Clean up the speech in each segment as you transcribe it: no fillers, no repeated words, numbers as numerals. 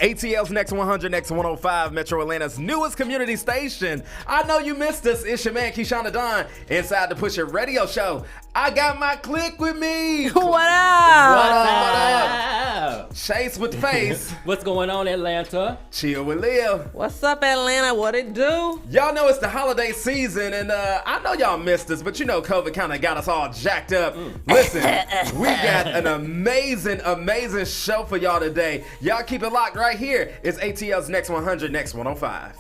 ATL's Next 100, Next 105, Metro Atlanta's newest community station. I know you missed us. It's your man, Keishaun inside the Push It Radio Show. I got my clique with me. What up? What up? Chase with the face. What's going on, Atlanta? Chill with Lil. What's up, Atlanta? What it do? Y'all know it's the holiday season, and I know y'all missed us, but you know COVID kind of got us all jacked up. Listen, we got an amazing show for y'all today. Y'all keep it locked right here. It's ATL's Next 100, Next 105.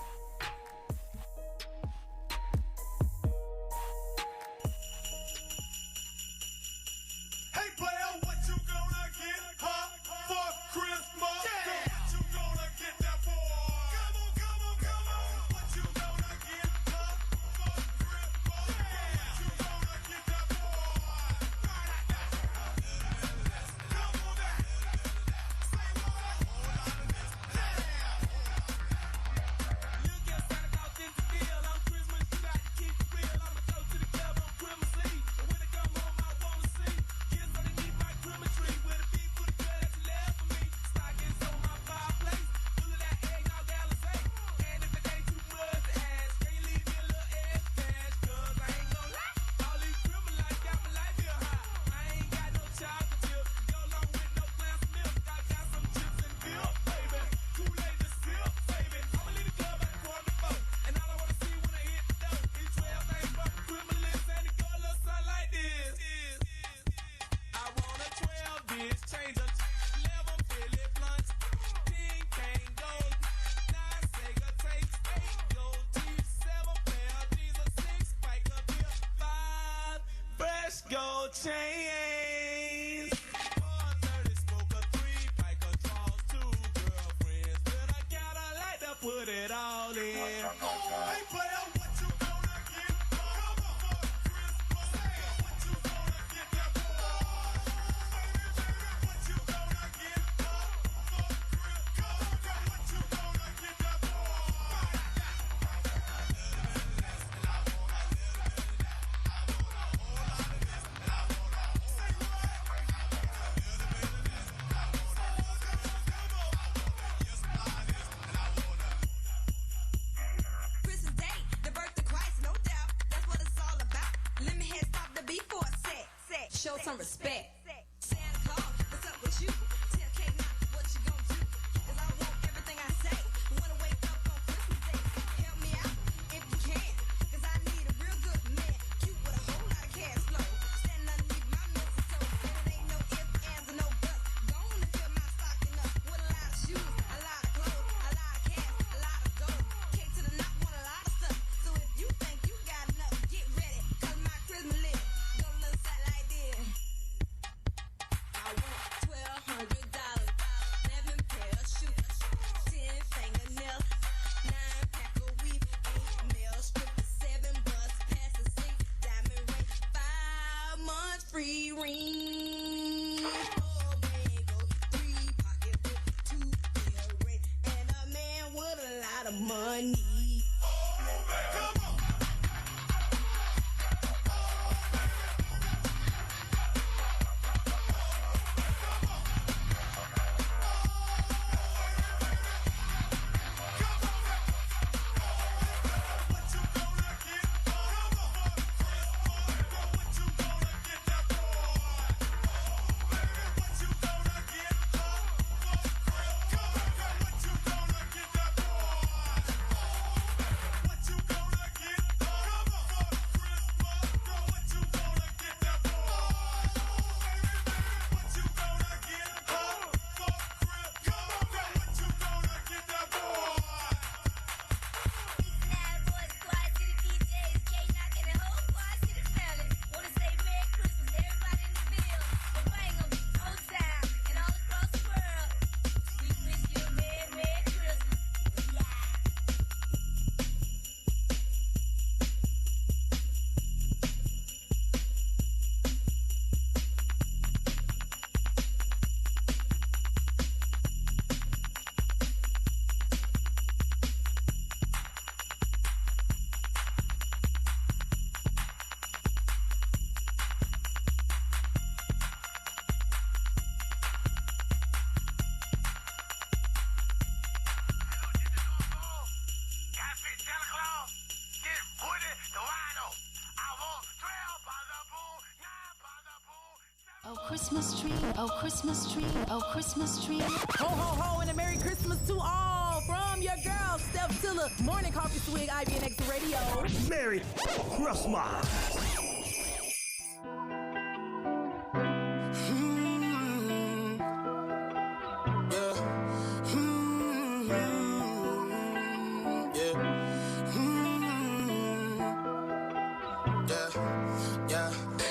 Gold chains, 130 smoker, 3 piker draws, 2 girlfriends, but I gotta like to put it all in. Hey player, what you gonna get? Come on for Christmas. What you gonna get that for? What you gonna get for Christmas? What you gonna get that for? Show some respect. Santa Claus, what's up with you? Tell K not what you gonna do. Cause I want everything I say. Wanna wake up on Christmas Day. Help me out if you can. Cause I need a real good man. Cute with a whole lot of cash flow. Standing underneath my mistletoe. And it ain't no ifs, ands, or no buts. Gonna fill my stocking up with a lot of shoes, a lot of clothes, a lot of cash, a lot of gold. Cake to the knock, want a lot of stuff. So if you think you got enough, get ready. Cause my Christmas list gonna look something like this. I want $1,200, 11 pair of shoes, 10 fingernails, 9 pack of weave, 8 nail strippers, 7 bus passes, 6 diamond ring, 5 months free ring, 4 bagels, 3 pocketbook, 2 bill ring, and a man with a lot of money. Come on. Christmas tree, oh Christmas tree, oh Christmas tree. Ho, ho, ho, and a Merry Christmas to all from your girl, Steph Tiller. Morning coffee swig, IBNX Radio. Merry Christmas.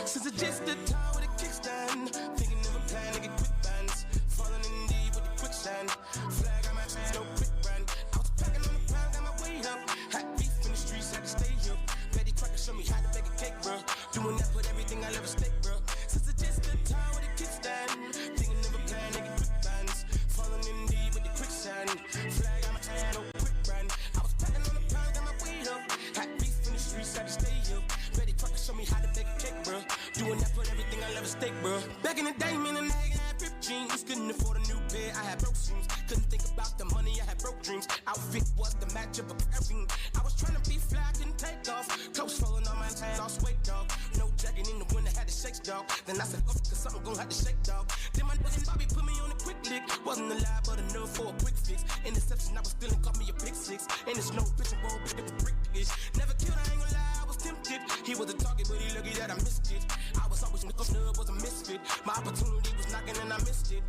Since it's just the time with a kickstand, thinking of a plan to get quick bands, falling in deep with the quicksand. Flag on my hand, no quick brand. I was packing on the pound, got my way up. Hot beef in the streets, had to stay up. Betty Crocker show me how to bake a cake, bro. Doing that with everything I ever stake, bro. Since it's just the time with a kickstand, thinking of a plan to get quick bands, falling in deep with the quicksand. Flag on my hand, no quick brand. I was packing on the pound, got my way up. Hot beef in the streets, had to stay up. Betty Crocker show me how to bake a cake, bro. Doing that with everything I ever stake, bro. Back in the day, man, I had ripped jeans. Couldn't afford a new pair, I had broke shoes. Couldn't think about the money, I had broke dreams. Outfit was the matchup of everything. I was trying to be fly, couldn't take off. Clothes falling on my hands, lost weight, dog. No jacket in the winter, had to shake, dog. Then I said, cause something gon' have to shake, dog. Then my nigga Bobby put me on a quick lick. Wasn't alive, but enough for a quick fix. Interception, I was stealing, caught me a pick six. And it's no bitch and roll, bitch, brick is. Never killed, I ain't gonna lie, I was tempted. He was a target, but he lucky that I missed it. I was always nigga snub, was a misfit. My opportunity was knocking and I missed it.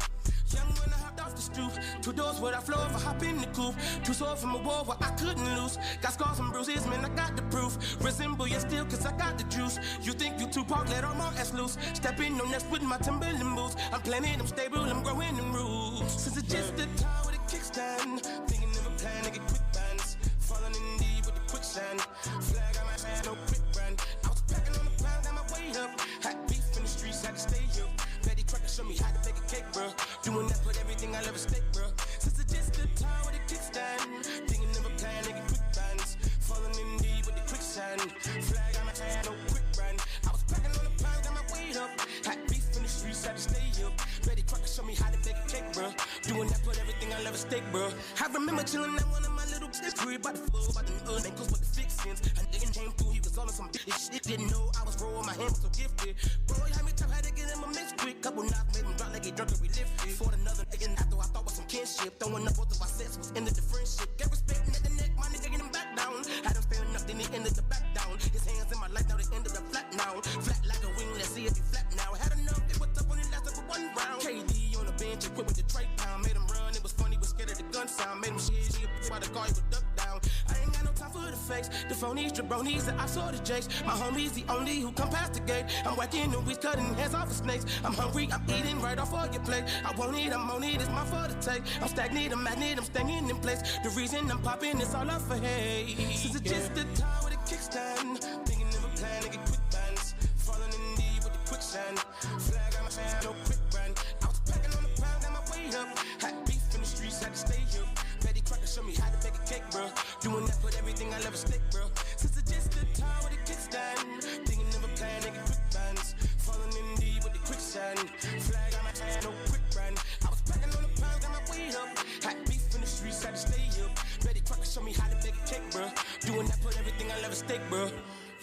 Young when I hopped off the stoop, 2 doors where I flow if I hop in the coupe. 2 swords from a war where I couldn't lose. Got scars and bruises, man, I got the proof. Resemble you still, cause I got the juice. You think you Tupac, let all my ass loose. Step in on next with my Timberland boots. I'm planning, I'm stable, I'm growing in roots. Since it's just the time with a kickstand, thinking of a plan to get quick bands. Falling in deep with the quicksand. Flag on my hand, no quick brand. I was packing on the pound, got my way up. Hot beef in the streets, had to stay up. Betty Crocker show me how to bake a cake, bro. Doing that with everything I ever stake, bro. Since it's just the time with a kickstand, thinking of a plan to get quick bands. Falling in deep with the quicksand. Flag on my hand, no quick brand. I was packing on the pound, got my weight up. Hot beef in the streets, had to stay up. Betty Crocker show me how to bake a cake, bro. Doing that with everything I ever stake, bro. I remember chilling at one of my little tips, free by the floor, by the ankles with the fixins. A nigga came through, he was all on some shit. Didn't know I was rolling, my hand was so gifted. Boy, how many times had to get him a mix quick? Couple knocks made him drop like he drunk and relifted. Fought another nigga after I thought was some kinship. Throwing up both of our sets was ended the friendship. Get respect at the neck, my nigga get him back down. Had him standing up, then he ended the back down. His hands in my life, now they ended up flat now. Flat like a wing, let's see if he flat now. Had enough, it was tough when it lasted for 1 round. KD on the bench, equipped with the tray pound. Made him run, it was funny, was scared of the gun sound. Made him shit, she a bitch by the car, he would duck down. I ain't got no time for the fakes. The phonies, jabronis, that I saw the jakes. My homies, the only who come past the gate. I'm whacking the weeds, cutting heads off of snakes. I'm hungry, I'm eating right off of your plate. I won't eat, I'm on it, it's my for the take. I'm stagnant, I'm magnet, I'm staying in place. The reason I'm popping is all up for hate. Since it's just the time with a kickstand, thinking of a plan to get quick bands. Falling in deep with the quicksand. Flag on my hand, no quick brand. I was packing on the pound, got my way up. Hot beef in the streets, had to stay up. Betty Crocker show me how to bake a cake, bro. Doing that with everything I ever stake, bro. Since it's just the time with a kickstand, thinking of a plan to get quick bands. Falling in deep with the quicksand. Flag on my hand, no quick brand. I was packing on the pound, got my way up. Hot beef in the streets, had to stay up. Betty Crocker show me how to bake a cake, bro. Doing that with everything I ever stake, bro.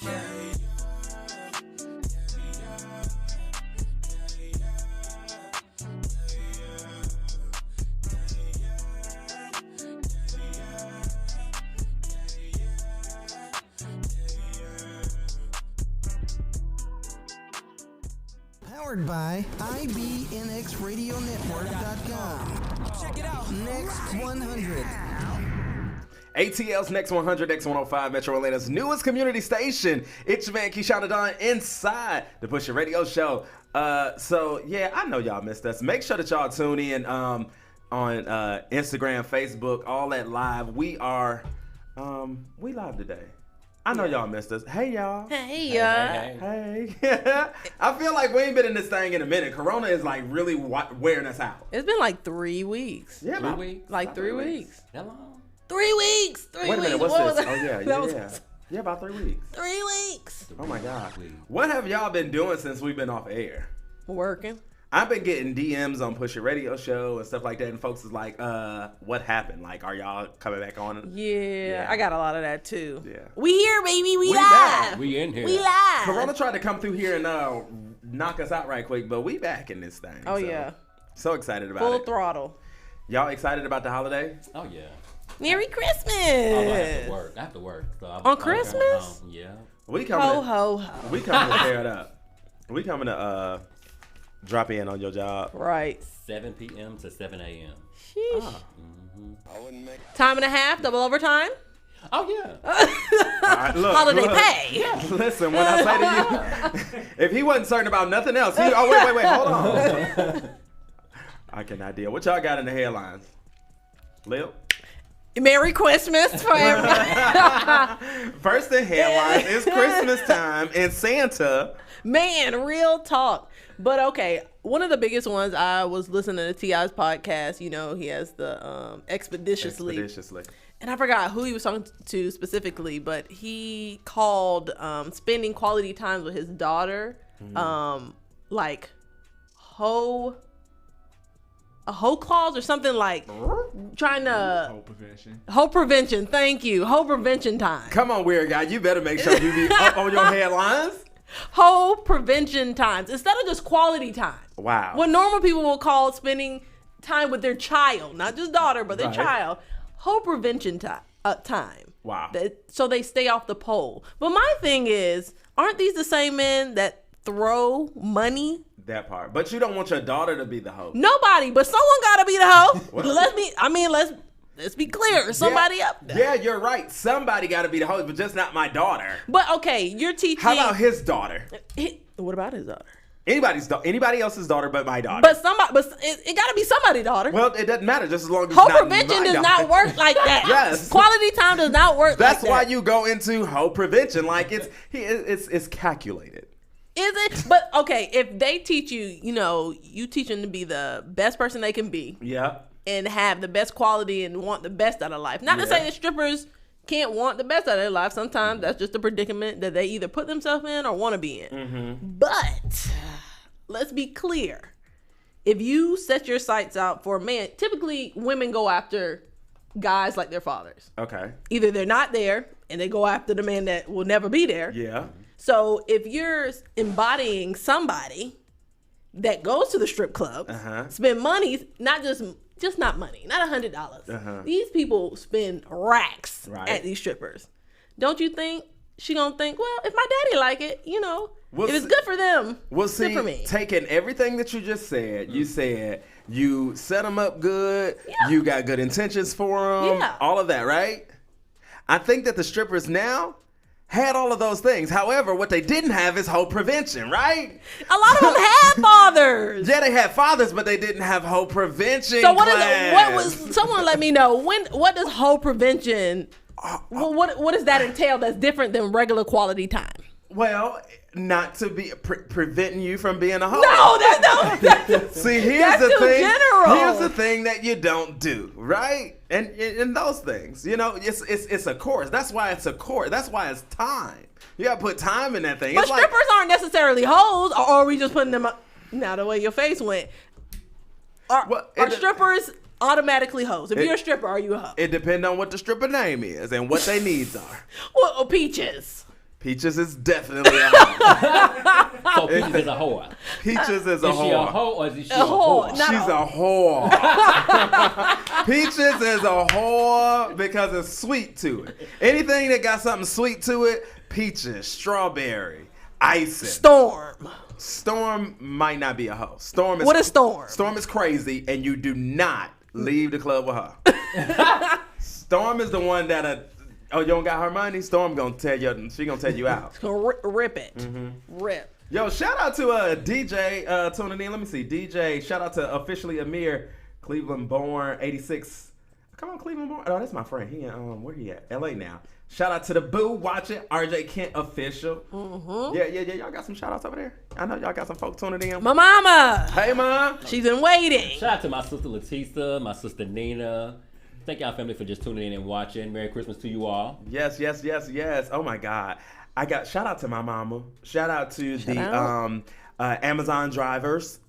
Yeah. Powered by IBNXRadioNetwork.com. Check it out. Next 100. ATL's Next 100, X105, Metro Atlanta's newest community station. It's your man Keishaun inside the Push Your Radio Show. So yeah, I know y'all missed us. Make sure that y'all tune in on Instagram, Facebook, all that live. We are we live today. I know y'all missed us. Hey y'all. Hey, y'all. Hey. I feel like we ain't been in this thing in a minute. Corona is like really wearing us out. It's been like 3 weeks. Yeah, 3 weeks? Like 3 weeks. That long? 3 weeks. 3 weeks. Wait a minute, what's What this? was Oh that? yeah. Yeah, about 3 weeks. 3 weeks. Oh my God. What have y'all been doing since we've been off air? Working. I've been getting DMs on Push Your Radio Show and stuff like that, and folks is like, what happened? Like, are y'all coming back on? Yeah, I got a lot of that too. Yeah. We here, baby. We live. back. We in here. We live. Corona tried to come through here and knock us out right quick, but we back in this thing. Oh, so, yeah. So excited about Full it. throttle. Y'all excited about the holiday? Oh yeah. Merry Christmas. Although I have to work. I have to work. So On Christmas? Yeah. We coming. Ho, ho, ho. We coming to tear it up. We coming to drop in on your job. Right. 7 p.m. to 7 a.m. Sheesh. Time and a half, double overtime. Oh yeah. All right, look, Holiday look. pay. Listen, when I say to you, if he wasn't certain about nothing else, wait, hold on. I cannot deal. What y'all got in the headlines? Lil? Merry Christmas for everybody. First in headlines is Christmas time and Santa. Man, real talk. But okay, one of the biggest ones, I was listening to T.I.'s podcast. You know, he has the Expeditiously. And I forgot who he was talking to specifically, but he called spending quality time with his daughter like a hoe clause or something, like trying to hoe prevention. Thank you. Hoe prevention time. Come on, weird guy. You better make sure you be up on your headlines. Hoe prevention times instead of just quality time. Wow. What normal people will call spending time with their child, not just daughter, but their Right. child. Hoe prevention time. Wow. So they stay off the pole. But my thing is, aren't these the same men that throw money? That part. But you don't want your daughter to be the hoe. Nobody, but someone gotta be the hoe. Well- Let's be clear. Somebody up there. Yeah, you're right. Somebody got to be the hoe, but just not my daughter. But okay, you're teaching. How about his daughter? What about his daughter? Anybody else's daughter but my daughter. But it got to be somebody's daughter. Well, it doesn't matter just as long as Hoe it's not prevention my does daughter. not work like that. Yes. Quality time does not work That's like why that. you go into hoe prevention. Like it's calculated. Is it? But okay, if they teach you, you teach them to be the best person they can be Yeah. and have the best quality and want the best out of life. Not to say that strippers can't want the best out of their life. Sometimes that's just a predicament that they either put themselves in or want to be in. Mm-hmm. But let's be clear. If you set your sights out for a man, typically women go after guys like their fathers. Okay. Either they're not there and they go after the man that will never be there. Yeah. So if you're embodying somebody that goes to the strip club, spend money, not money, not $100. These people spend racks at these strippers. Don't you think she gonna think, well, if my daddy like it, if it's good for them, it's good for me. Taking everything that you just said, you said you set them up good, you got good intentions for them, all of that, right? I think that the strippers now had all of those things. However, what they didn't have is hoe prevention, right? A lot of them had fathers. Yeah, they had fathers, but they didn't have hoe prevention. So what was someone let me know what does hoe prevention? What does that entail? That's different than regular quality time. Well, not to be preventing you from being a hoe. No, See, here's that's the too thing. general. Here's the thing that you don't do, right? And in those things, it's a course. That's why it's a course. That's why it's time. You gotta put time in that thing. But It's strippers aren't necessarily hoes, or are we just putting them up? Now the way your face went, are strippers automatically hoes? If you're a stripper, are you a hoe? It depends on what the stripper name is and what their needs are. Well, Peaches. Peaches is definitely a hoe. So Peaches is a whore. Peaches is a Is she a whore. hoe or is she a whore? whore? She's a whore. Peaches is a whore because it's sweet to it. Anything that got something sweet to it, peaches, strawberry, icing. Storm might not be a hoe. What is Storm? Storm is crazy, and you do not leave the club with her. Storm is the one that you don't got her money. Storm gonna tell you. She gonna tell you out. She's gonna rip it. Rip. Yo, shout out to DJ tuning in. Let me see. DJ, shout out to officially Amir, Cleveland born, 86. Come on, Cleveland born. Oh, that's my friend. He where he at? LA now. Shout out to the boo. Watch it. RJ Kent official. Yeah. Y'all got some shout outs over there? I know y'all got some folks tuning in. My mama. Hey, mom. She's been waiting. Shout out to my sister Latisa, my sister Nina. Thank y'all family for just tuning in and watching. Merry Christmas to you all. Yes. Oh my God. I got shout out to my mama. Shout out to the Amazon drivers.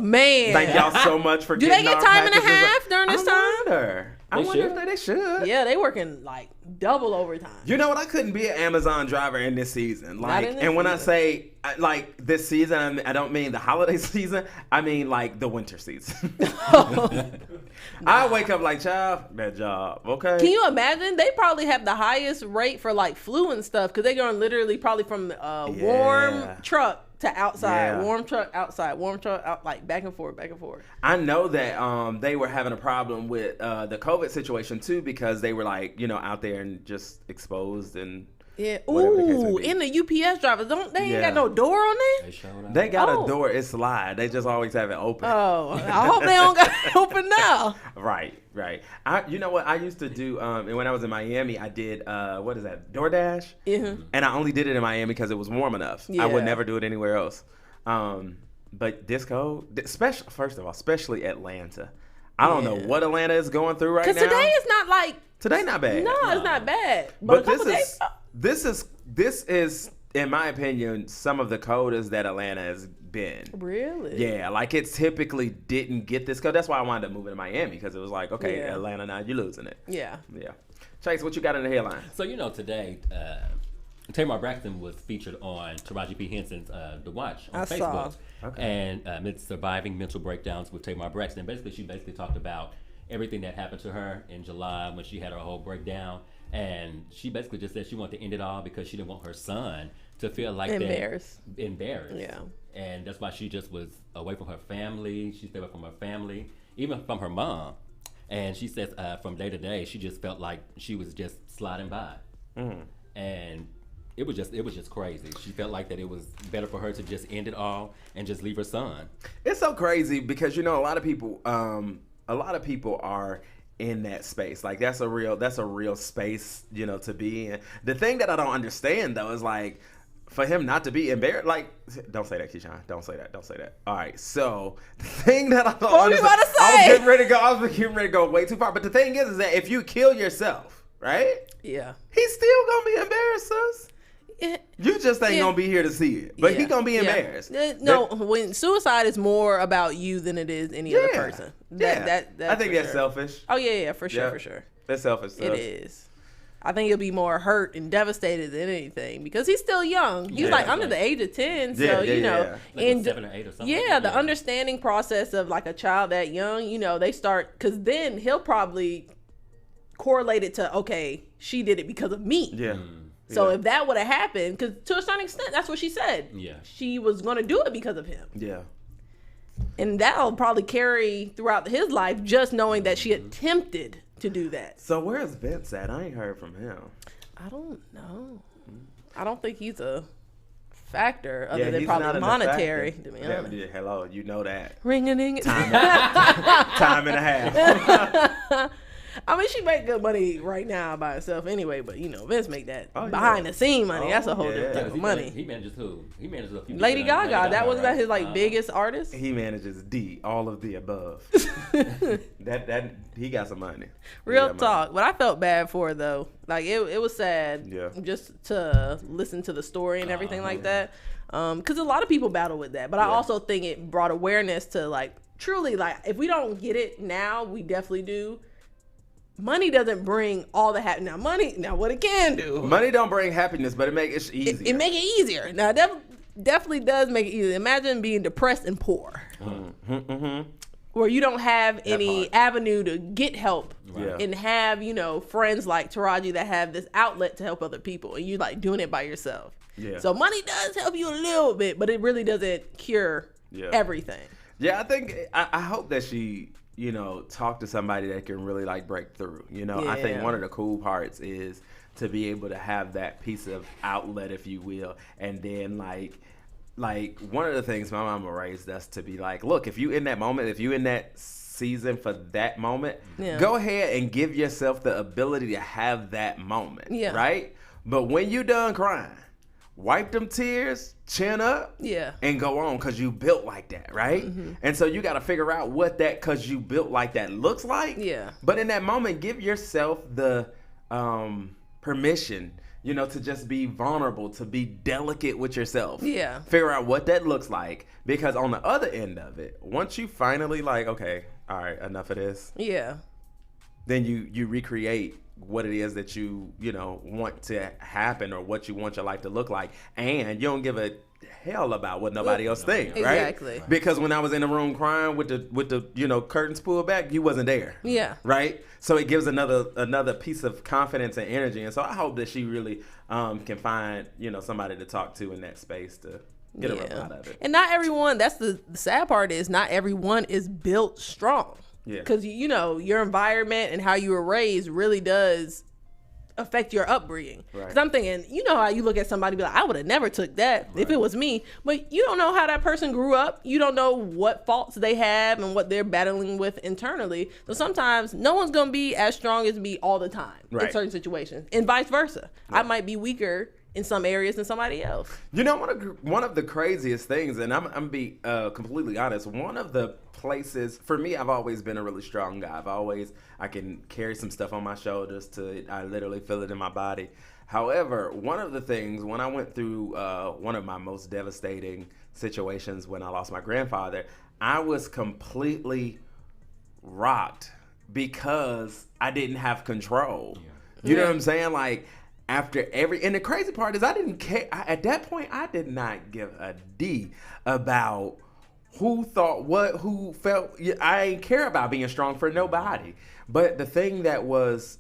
Man. Thank y'all so much for Do getting they get our time and a packages. half during this time? I They wonder should. if they should. Yeah, they working like double overtime. You know what? I couldn't be an Amazon driver in this season. Like, in this and when I season. say like this season, I don't mean the holiday season. I mean like the winter season. I wake up like, child, that job, okay? Can you imagine? They probably have the highest rate for like flu and stuff because they're going literally probably from warm truck to outside, Yeah. warm truck outside, warm truck out, like back and forth, back and forth. I know that they were having a problem with the COVID situation too because they were like, out there and just exposed and Yeah. whatever the case may Ooh, be. and the UPS drivers they ain't Yeah. got no door on there. They showed up. They got Oh. a door, it's slide. They just always have it open. Oh, I hope they don't got it open now. Right. You know what I used to do, and when I was in Miami, I did, what is that, DoorDash? Yeah. And I only did it in Miami because it was warm enough. I would Yeah. never do it anywhere else. But disco, especially Atlanta. I don't know what Atlanta is going through right now. Because today is not like Today not bad. no, it's not bad. But a couple days. this is in my opinion some of the coldest that Atlanta has been. Really? Yeah, like it typically didn't get this cold. That's why I wound up moving to Miami because it was like, okay, Yeah. Atlanta now you're losing it. Yeah. Yeah. Chase, what you got in the headline? So today, Tamar Braxton was featured on Taraji P. Henson's The Watch on I Facebook. saw. Okay. And it's Surviving Mental Breakdowns with Tamar Braxton. Basically, she talked about everything that happened to her in July when she had her whole breakdown. And she basically just said she wanted to end it all because she didn't want her son to feel like Embarrassed. Embarrassed. Yeah. And that's why she just was away from her family. She stayed away from her family, even from her mom. And she says from day to day, she just felt like she was just sliding by. And it was just crazy. She felt like that it was better for her to just end it all and just leave her son. It's so crazy because a lot of people are in that space. Like that's a real space, to be in. The thing that I don't understand though is like for him not to be embarrassed, like don't say that, Keishaun. Don't say that. All right. So the thing that I don't What were you understand, about to say? I was getting ready to go way too far. But the thing is that if you kill yourself, right? Yeah. He's still gonna be embarrassed, sis. Yeah. You just ain't gonna be here to see it, but he Yeah. gonna be Yeah. embarrassed. No, when suicide is more about you than it is any other person. That I think for that's sure. selfish. Oh yeah, for sure, Yeah. for sure. That's selfish. It is. I think he'll be more hurt and devastated than anything because he's still young. He's Yeah, like that's under right. the age of 10, so Yeah, Like and 7 or 8 or something. yeah, like the that. understanding process of like a child that young, they start because then he'll probably correlate it to okay, she did it because of me. Yeah. So Yeah. if that would have happened, because to a certain extent, that's what she said. Yeah. She was going to do it because of him. Yeah. And that'll probably carry throughout his life, just knowing that she attempted to do that. So where's Vince at? I ain't heard from him. I don't know. I don't think he's a factor other than he's not probably in the monetary, factor. to be Yeah, honest. yeah, hello, you know that. Ring-a-ding. Time and a half. I mean, she make good money right now by herself anyway, but Vince make that Oh, yeah. behind the scene money. That's a whole yeah. different Yeah, type 'cause of money. He manages who? He manages a few Lady people. Gaga, that wasn't that his right? biggest artist? He manages D, all of the above. that he got some money. He Real got money. talk, but I felt bad for her though. Like it was sad, Yeah. just to listen to the story and everything like that. Because a lot of people battle with that, but I also think it brought awareness to like truly like if we don't get it now, we definitely do. Money doesn't bring all the happiness. Now what it can do, Money don't bring happiness, but it make it easier. it make it easier. Now that definitely does make it easier. Imagine being depressed and poor. Where you don't have any part. avenue to get help Yeah. and have, friends like Taraji that have this outlet to help other people and you like doing it by yourself. Yeah. So money does help you a little bit, but it really doesn't cure everything. Yeah, I think I hope that she, talk to somebody that can really like break through. I think Yeah. one of the cool parts is to be able to have that piece of outlet, if you will, and then like one of the things my mama raised us to be like, look, if you in that moment, if you in that season for that moment, go ahead and give yourself the ability to have that moment, right? But when you done crying, wipe them tears, chin up, and go on because you built like that, right? And so you got to figure out what that because you built like that looks like. Yeah. But in that moment, give yourself the permission you know, to just be vulnerable, to be delicate with yourself. Yeah. Figure out what that looks like. Because on the other end of it, once you finally like, okay, all right, enough of this. Yeah. Then you recreate what it is that you know, want to happen or what you want your life to look like. And you don't give a hell about what nobody else thinks, right? Exactly. Because when I was in the room crying with the you know, curtains pulled back, you wasn't there. Yeah. Right? So it gives another piece of confidence and energy. And so I hope that she really can find, you know, somebody to talk to in that space to get a rub out of it. And not everyone, that's the sad part is not everyone is built strong. Yeah. Because, you know, your environment and how you were raised really does affect your upbringing. Right. Because I'm thinking, you know how you look at somebody and be like, I would have never took that if it was me. But you don't know how that person grew up. You don't know what faults they have and what they're battling with internally. So sometimes no one's going to be as strong as me all the time in certain situations. And vice versa. I might be weaker in some areas than somebody else. You know, one of the craziest things, and I'm be completely honest, one of the places, for me, I've always been a really strong guy. I can carry some stuff on my shoulders I literally feel it in my body. However, one of the things, when I went through one of my most devastating situations when I lost my grandfather, I was completely rocked because I didn't have control. You know what I'm saying? Like, and the crazy part is I didn't care. At that point, I did not give a D about who thought what, who felt. I ain't care about being strong for nobody. But the thing that was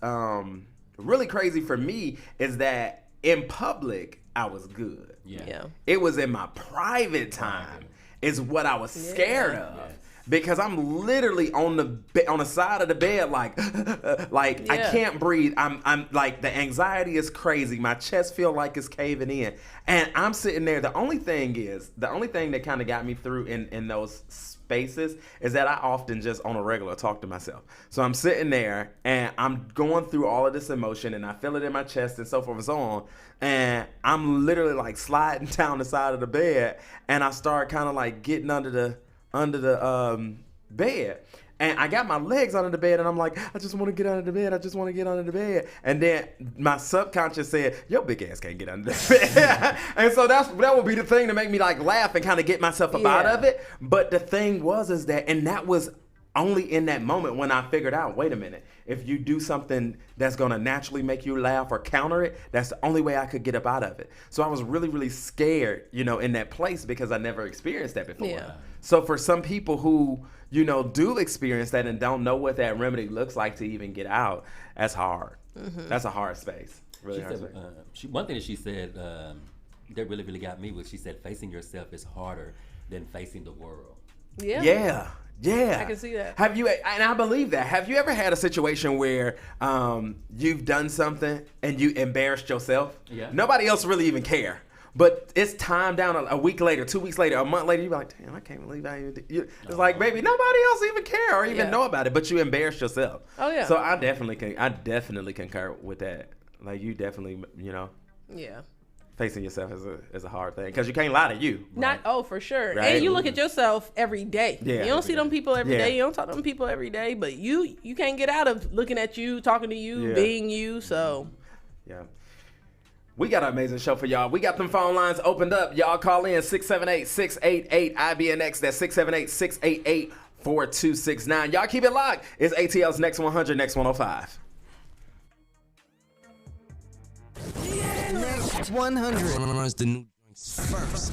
really crazy for me is that in public, I was good. Yeah. It was in my private time is what I was scared of. Yes. Because I'm literally on the side of the bed, like I can't breathe. I'm like, the anxiety is crazy. My chest feel like it's caving in, and I'm sitting there. The only thing that kind of got me through in those spaces is that I often just on a regular talk to myself. So I'm sitting there and I'm going through all of this emotion, and I feel it in my chest and so forth and so on. And I'm literally like sliding down the side of the bed, and I start kind of like getting under the bed, and I got my legs under the bed, and I'm like, I just want to get under the bed. I just want to get under the bed. And then my subconscious said, your big ass can't get under the bed. And so that would be the thing to make me like laugh and kind of get myself up out of it. But the thing is that was only in that moment when I figured out, wait a minute, if you do something that's going to naturally make you laugh or counter it, that's the only way I could get up out of it. So I was really, really scared, you know, in that place because I never experienced that before. Yeah. So for some people who, you know, do experience that and don't know what that remedy looks like to even get out, that's hard. Mm-hmm. That's a hard space. Really hard space. One thing that she said that really, really got me was she said facing yourself is harder than facing the world. Yeah. Yeah. I can see that. And I believe that. Have you ever had a situation where you've done something and you embarrassed yourself? Yeah. Nobody else really even care. But it's time down a week later, 2 weeks later, a month later, you're like, damn, I can't believe I even did. It's like, baby, nobody else even care or even know about it, but you embarrassed yourself. Oh, yeah. So I definitely concur with that. Like, you definitely, you know. Yeah. Facing yourself is a hard thing because you can't lie to you. For sure. Right? And you look at yourself every day. Yeah, you don't see them people every day. You don't talk to them people every day. But you can't get out of looking at you, talking to you, being you. So, yeah. We got an amazing show for y'all. We got them phone lines opened up. Y'all call in 678-688-IBNX. That's 678-688-4269. Y'all keep it locked. It's ATL's Next 100, Next 105. Next 100. Runs the new first.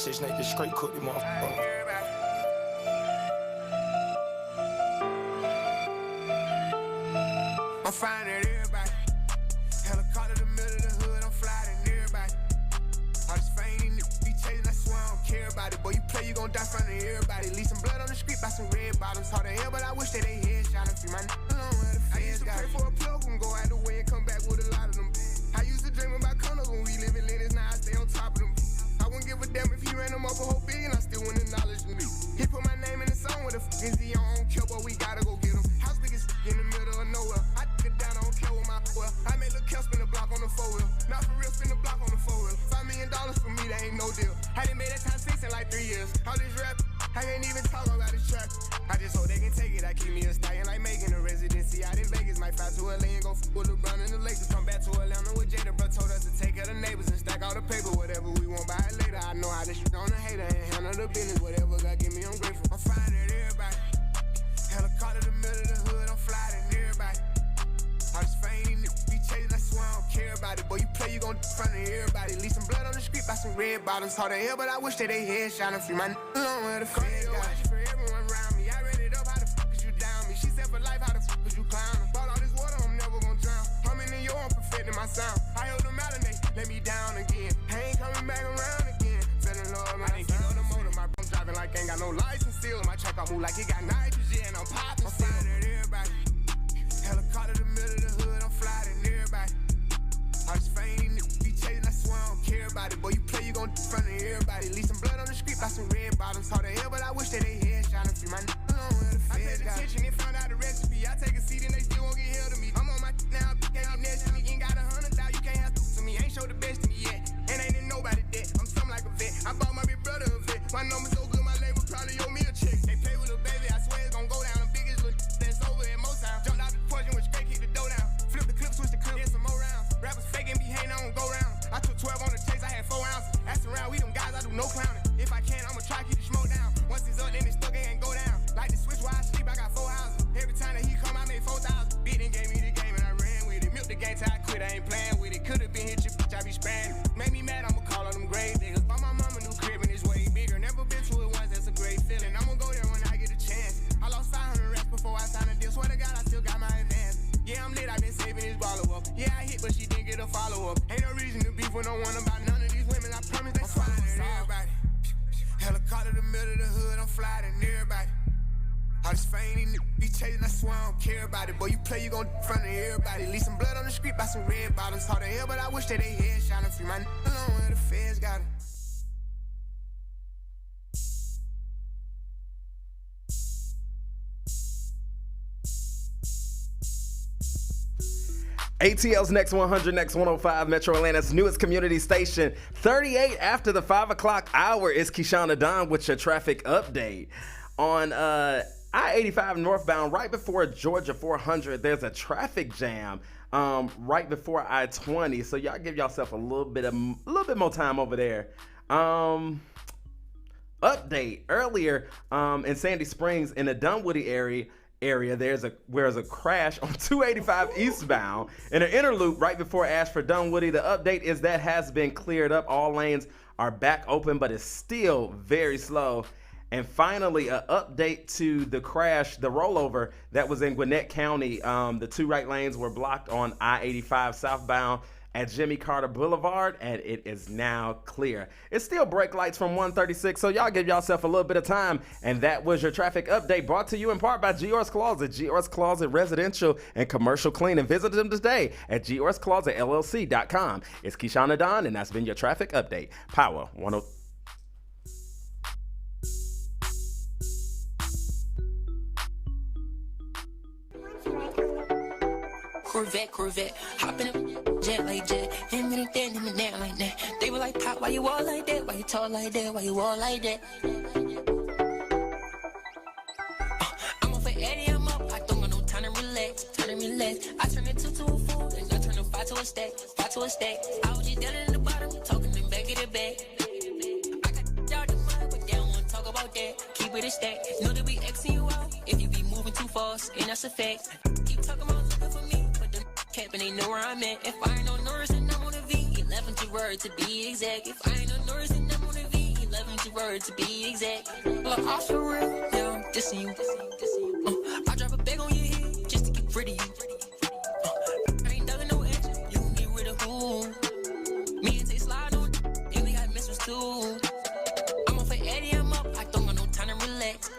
Shit, snake straight cook them off. I'm finding everybody. Helicopter the middle of the hood, I'm flying everybody. All this fame, be chasing, I swear I don't care about it. Boy, you play, you gon' die in front of everybody. Leave some blood on the street by some red bottoms. Hard to hell, but I wish that they headshot and free my alone where the feds got. I used to pray for a plug and go out the way and come back with a lot of them. I used to dream about condos when we live in Linus, now I stay on top of them. I wouldn't give a damn if he ran them up a whole billion, I still wouldn't acknowledge me. He put my name in the song with a f***ing Z on, kill, but we gotta go get him. House big as in the middle of nowhere. I get down, I don't care with my well. I made Lil' Kel spin the block on the 4-wheel. Not for real, spin the block on the 4-wheel. $5 million for me, that ain't no deal. I done made that time 6 in like 3 years. All this rap, I can't even talk about this track. I just hope they can take it. I keep me a stallion like making a residency out in Vegas. Might fly to LA and go with LeBron and the Lakers. Come back to Atlanta with Jada, bro. Told us to take care of the neighbors and stack all the paper. Whatever we want, buy it later. I know how to shoot on the hater and handle the business. Whatever God give me, I'm grateful. I'm fine at everybody. Helicopter in the middle of the hood, I'm flying at everybody. I just fainting, be chasing, I swear I don't care about it. Boy, you play, you gon' in front of everybody. Leave some blood on the street by some red bottoms. Hard to hell, but I wish that they head shot and free my alone where the feds got it. For everyone around me, I read it up, how the fuck is you down me? She said for life, how the fuck is you clowning? Bought all this water, I'm never gon' drown. Humming in your own, perfecting my sound. I held them out and they let me down again. I ain't coming back around again. Fell in love, man, I didn't get on the motor. My bro driving like ain't got no license still. My truck I move like it got nitrogen. I'm popping still. I'm flying at everybody. Helicopter in the middle of the hood, I'm flying at everybody. I just fainting, be chasing, I swear I don't care about it. Boy, you play, you gon' in front of everybody. Leave some blood on the street by some red bottoms. Hard to hell, but I wish that they head shot and free my alone where the feds got it. I paid attention and found out the recipe. I take a seat and they still won't get held to me. I'm on my now, can't be next to me. Ain't got 100,000, you can't have to me. Ain't show the best to me yet, and ain't in nobody debt. I'm something like a vet. I bought my big brother a vet. My number so good, my label probably owe me a check. They play with a baby, I swear it's gon' go down. The biggest little that's over at most time. Jumped out the portion with straight, kick the dough down. Flip the clip, switch the clip, then some more rounds. Rappers faking, be hating, I don't go round. I took 12 on the chase, I had 4 ounces. Ask around, we them guys, I do no clowning. If I can, I'ma try to keep the smoke down. Once it's up, then it's stuck, it ain't go down. Like the switch while I sleep, I got 4 houses. Every time that he come, I made 4,000. Beat and gave me the game and I ran with it. Milk the game till I quit, I ain't playing with it. Could've been hit your bitch, I be spraying. Make me mad, I'ma call on them grave niggas. Buy my mama new crib and it's way bigger. Never been to it once, that's a great feeling. I'ma go there when I get a chance. I lost 500 racks before I signed a deal. Swear to God, I still got my advance. Yeah, I'm lit, I been saving this follow up. Yeah, I hit, but she didn't get a follow up. Ain't no reason to beef with no one about none of these women. I promise they flying at everybody. Helicopter in the middle of the hood, I'm flying at everybody. I just fainting, be chasing, I swear I don't care about it. Boy, you play, you gon' in front of everybody. Leave some blood on the street by some red bottoms. Hard to hell, but I wish that they head shot and free my alone where the feds got it. ATL's Next 100, Next 105, Metro Atlanta's newest community station. 38 after the 5 o'clock hour is Keishaun Don with your traffic update. On I-85 northbound, right before Georgia 400, there's a traffic jam right before I-20. So y'all give yourself a little bit more time over there. Update earlier in Sandy Springs in the Dunwoody area, there's a crash on 285 eastbound in an inner loop right before Ashford Dunwoody. The update is that has been cleared up. All lanes are back open, but it's still very slow. And finally, an update to the crash, the rollover that was in Gwinnett County. The 2 right lanes were blocked on I-85 southbound at Jimmy Carter Boulevard, and it is now clear. It's still brake lights from 136, so y'all give yourself a little bit of time. And that was your traffic update, brought to you in part by George's Closet. George's Closet Residential and Commercial Cleaning. Visit them today at georgesclosetllc.com. It's Keishaun Don, and that's been your traffic update. Power 103. Corvette, hop in a jet like jet, him in it then, him in there like that. They were like, Pop, why you all like that? Why you tall like that? Why you all like that? I'm off for Eddie, I'm up. I don't got no time to relax, I turn it 2 to a 4, and I turn a 5 to a stack, I was just down in the bottom, talking them back of the back. I got out the mud, but they don't wanna talk about that. Keep it a stack, know that we Xing you out if you be moving too fast, and that's a fact. Keep talking about looking for me. Cap and they know where I'm at. If I ain't on Norris, then I'm on a V. 11th word to be exact. If I ain't on Norris, then I'm on a V. 11th word to be exact. Look, off for real, yeah, I'm dissing you. I drop a bag on your head just to get rid of you. I ain't dugging no action, you can get rid of who? Me and Tay slide on, and we got missiles too. I'm off for Eddie, I'm up. I don't got no time to relax,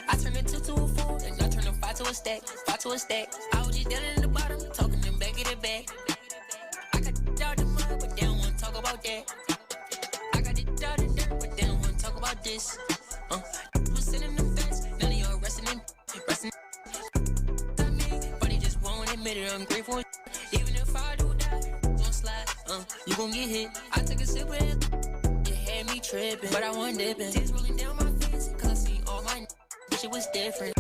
I turn it 2 to a 4, and I turn a 5 to a stack, I was just down in the bottom, talking them back of the back. I got out the mud, but they don't wanna talk about that. I got it out the dirt, but they don't wanna talk about this. Was sitting in them fence, none of y'all resting. But they just won't admit it, I'm grateful. Even if I do die, don't slide, you gon' get hit. I took a sip of it, you had me tripping, but I wasn't dipping. Tears rolling down my face, cause I seen all my bitch shit was different.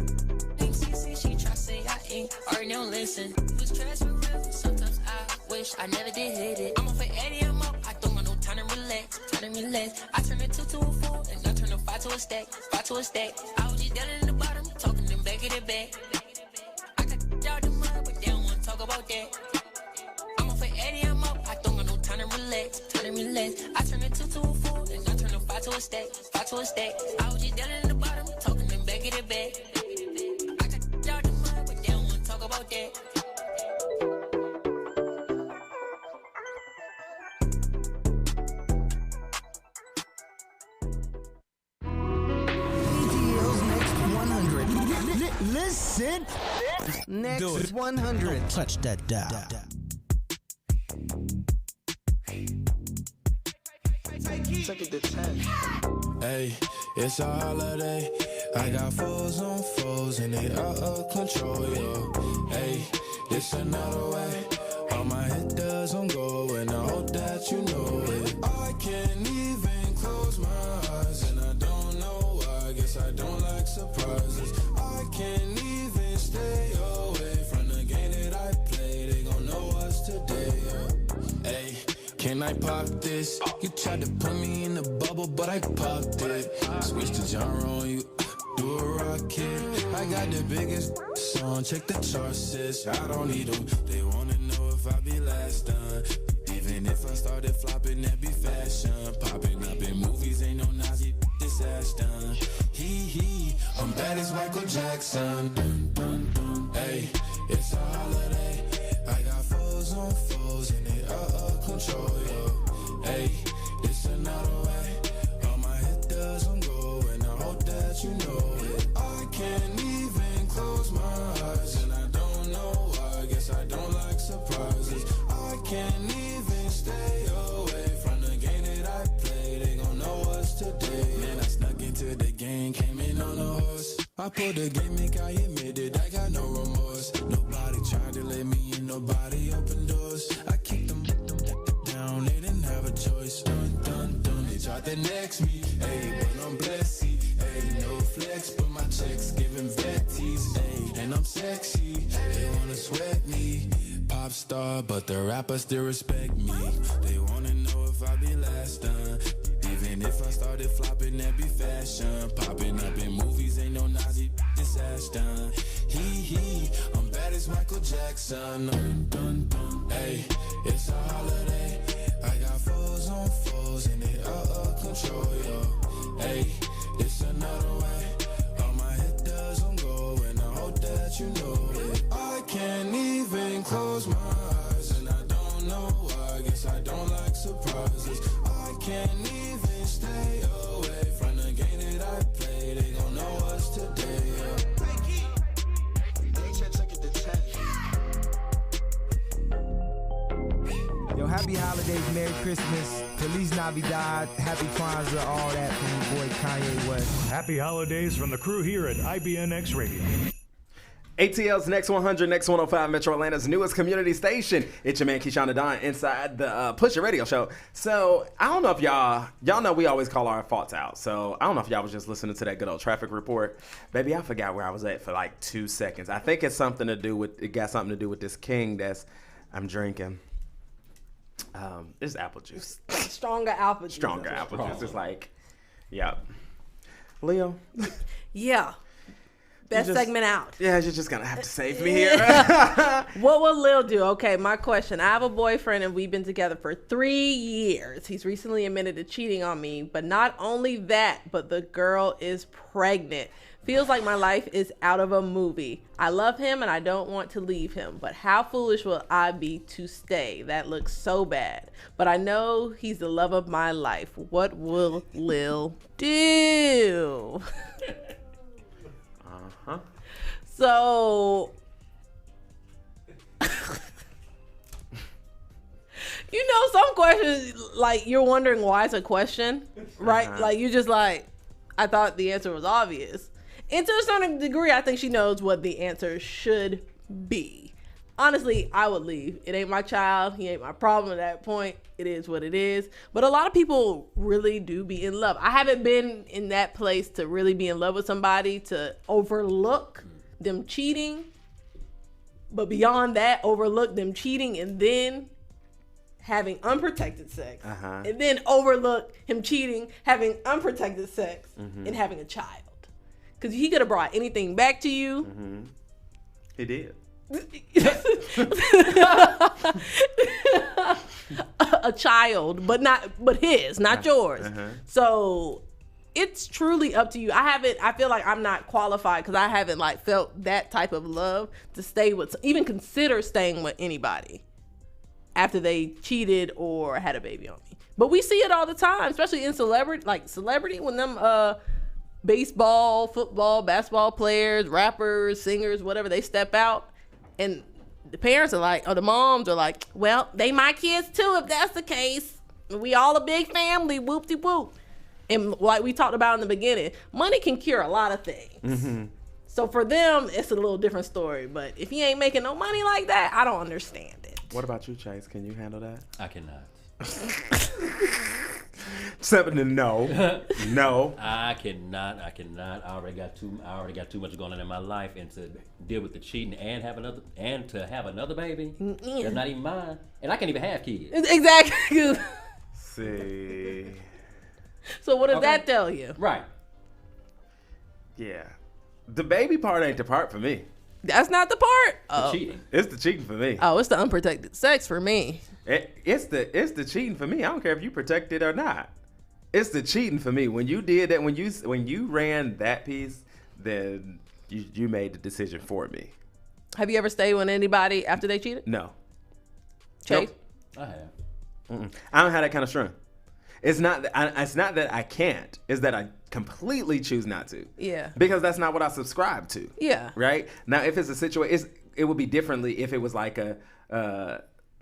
She try to say I ain't, already don't listen. It was trash for real, sometimes I wish I never did hit it. I'm off at 80, I'm up, I don't got no time to relax, I turn a 2 to a 4, and I turn a 5 to a stack, I was just down in the bottom, talking them back of the back. I got out the mud, but they don't wanna talk about that. I'm off at 80, I'm up, I don't got no time to relax, I turn a 2 to a 4, and I turn a 5 to a stack, I was just down in the bottom, talking them back of the back. Out the mud, but they don't wanna talk about that. ATL's Next 100. Listen. Next 100. Touch that dial. Take it to 10. Hey, it's a holiday. I got foes on foes and they out of control, yo. Hey, it's another way. All my hitters on go and I hope that you know it. I can't even close my eyes and I don't know why. I guess I don't like surprises. I can't even stay away from the game that I play. They gon' know us today, yo. Hey. Can I pop this? You tried to put me in the bubble, but I popped it. Switch the genre on you, do a rocket. I got the biggest song, check the charts, sis. I don't need them. They wanna know if I be last done. Even if I started flopping, that be fashion. Popping up in movies, ain't no Nazi, this ass done. I'm bad as Michael Jackson. Dun, dun, dun. Hey, it's a holiday. I got foes on foes and they out of control, yo. Hey, it's another way. All my hitters on go and I hope that you know it. I can't even close my eyes and I don't know why. I guess I don't like surprises. I can't even stay away from the game that I play. They gon' know us today. Man, I snuck into the game, came in on a horse. I pulled the gimmick, I admitted I got no remorse. Nobody tried to let me in, nobody opened doors. I kicked them down, they didn't have a choice. Dun, dun, dun, they tried to next me. Hey, but I'm blessed, hey, no flex, but my checks giving vetties. Hey, and I'm sexy, they wanna sweat me. Pop star, but the rappers still respect me. They wanna know if I be last done. Even if I started flopping, that be fashion. Popping up in movies, ain't no Nazi, this ass done. I'm bad as Michael Jackson. Dun, dun, dun. Hey, it's a holiday. I got foes on foes and they out of control, yo. Hey, it's another way. All my hitters on go and I hope that you know it. I can't even close my eyes and I don't know why. I guess I don't like surprises. I can't even stay away from the game that I play. They gon' know us today, yeah. Yo, happy holidays, Merry Christmas, Feliz Navidad, Happy Kwanzaa, all that from your boy Kanye West. Happy holidays from the crew here at IBNX Radio. ATL's Next 100, Next 105, Metro Atlanta's newest community station. It's your man Keishaun inside the Push It Radio Show. So I don't know if y'all know we always call our faults out. So I don't know if y'all was just listening to that good old traffic report. Baby, I forgot where I was at for like 2 seconds. I think it got something to do with this king I'm drinking. It's apple juice. Stronger apple juice. Stronger apple juice. It's like, yeah. Leo. Yeah. Best segment out. Yeah, you're just going to have to save me here. What will Lil do? Okay, my question. I have a boyfriend and we've been together for 3 years. He's recently admitted to cheating on me. But not only that, but the girl is pregnant. Feels like my life is out of a movie. I love him and I don't want to leave him. But how foolish will I be to stay? That looks so bad. But I know he's the love of my life. What will Lil do? Huh? So, you know, some questions, like, you're wondering why it's a question, right? Like, you just like, I thought the answer was obvious. And to a certain degree, I think she knows what the answer should be. honestly, I would leave. It ain't my child. He ain't my problem at that point. It is what it is. But a lot of people really do be in love. I haven't been in that place to really be in love with somebody to overlook them cheating. But beyond that, overlook them cheating and then having unprotected sex. And then overlook him cheating, having unprotected sex, and having a child. Because he could have brought anything back to you. He did. A child, but his, not yours. So it's truly up to you. I feel like I'm not qualified because I haven't like felt that type of love to stay with, even consider staying with anybody after they cheated or had a baby on me. But we see it all the time, especially in celebrity when them baseball, football, basketball players, rappers, singers, whatever, they step out and the parents are like, or the moms are like, well, they my kids too if that's the case. We all a big family, whoop-de-whoop. And like we talked about in the beginning, money can cure a lot of things. So for them, it's a little different story. But if he ain't making no money like that, I don't understand it. What about you, Chase? Can you handle that? I cannot. Something to know. No. I cannot. I already got too much going on in my life, and to deal with the cheating and to have another baby that's not even mine, and I can't even have kids. Exactly. See. So what does that tell you? Right. Yeah. The baby part ain't the part for me. That's not the part. The cheating. It's the cheating for me. Oh, it's the unprotected sex for me. It's the cheating for me. I don't care if you protect it or not. It's the cheating for me. When you did that, when you ran that piece, then you made the decision for me. Have you ever stayed with anybody after they cheated? No. Chase? Nope. I have. I don't have that kind of strength. It's not that I can't. It's that I completely choose not to. Yeah. Because that's not what I subscribe to. Yeah. Right? Now, if it's a situation, it would be differently if it was like a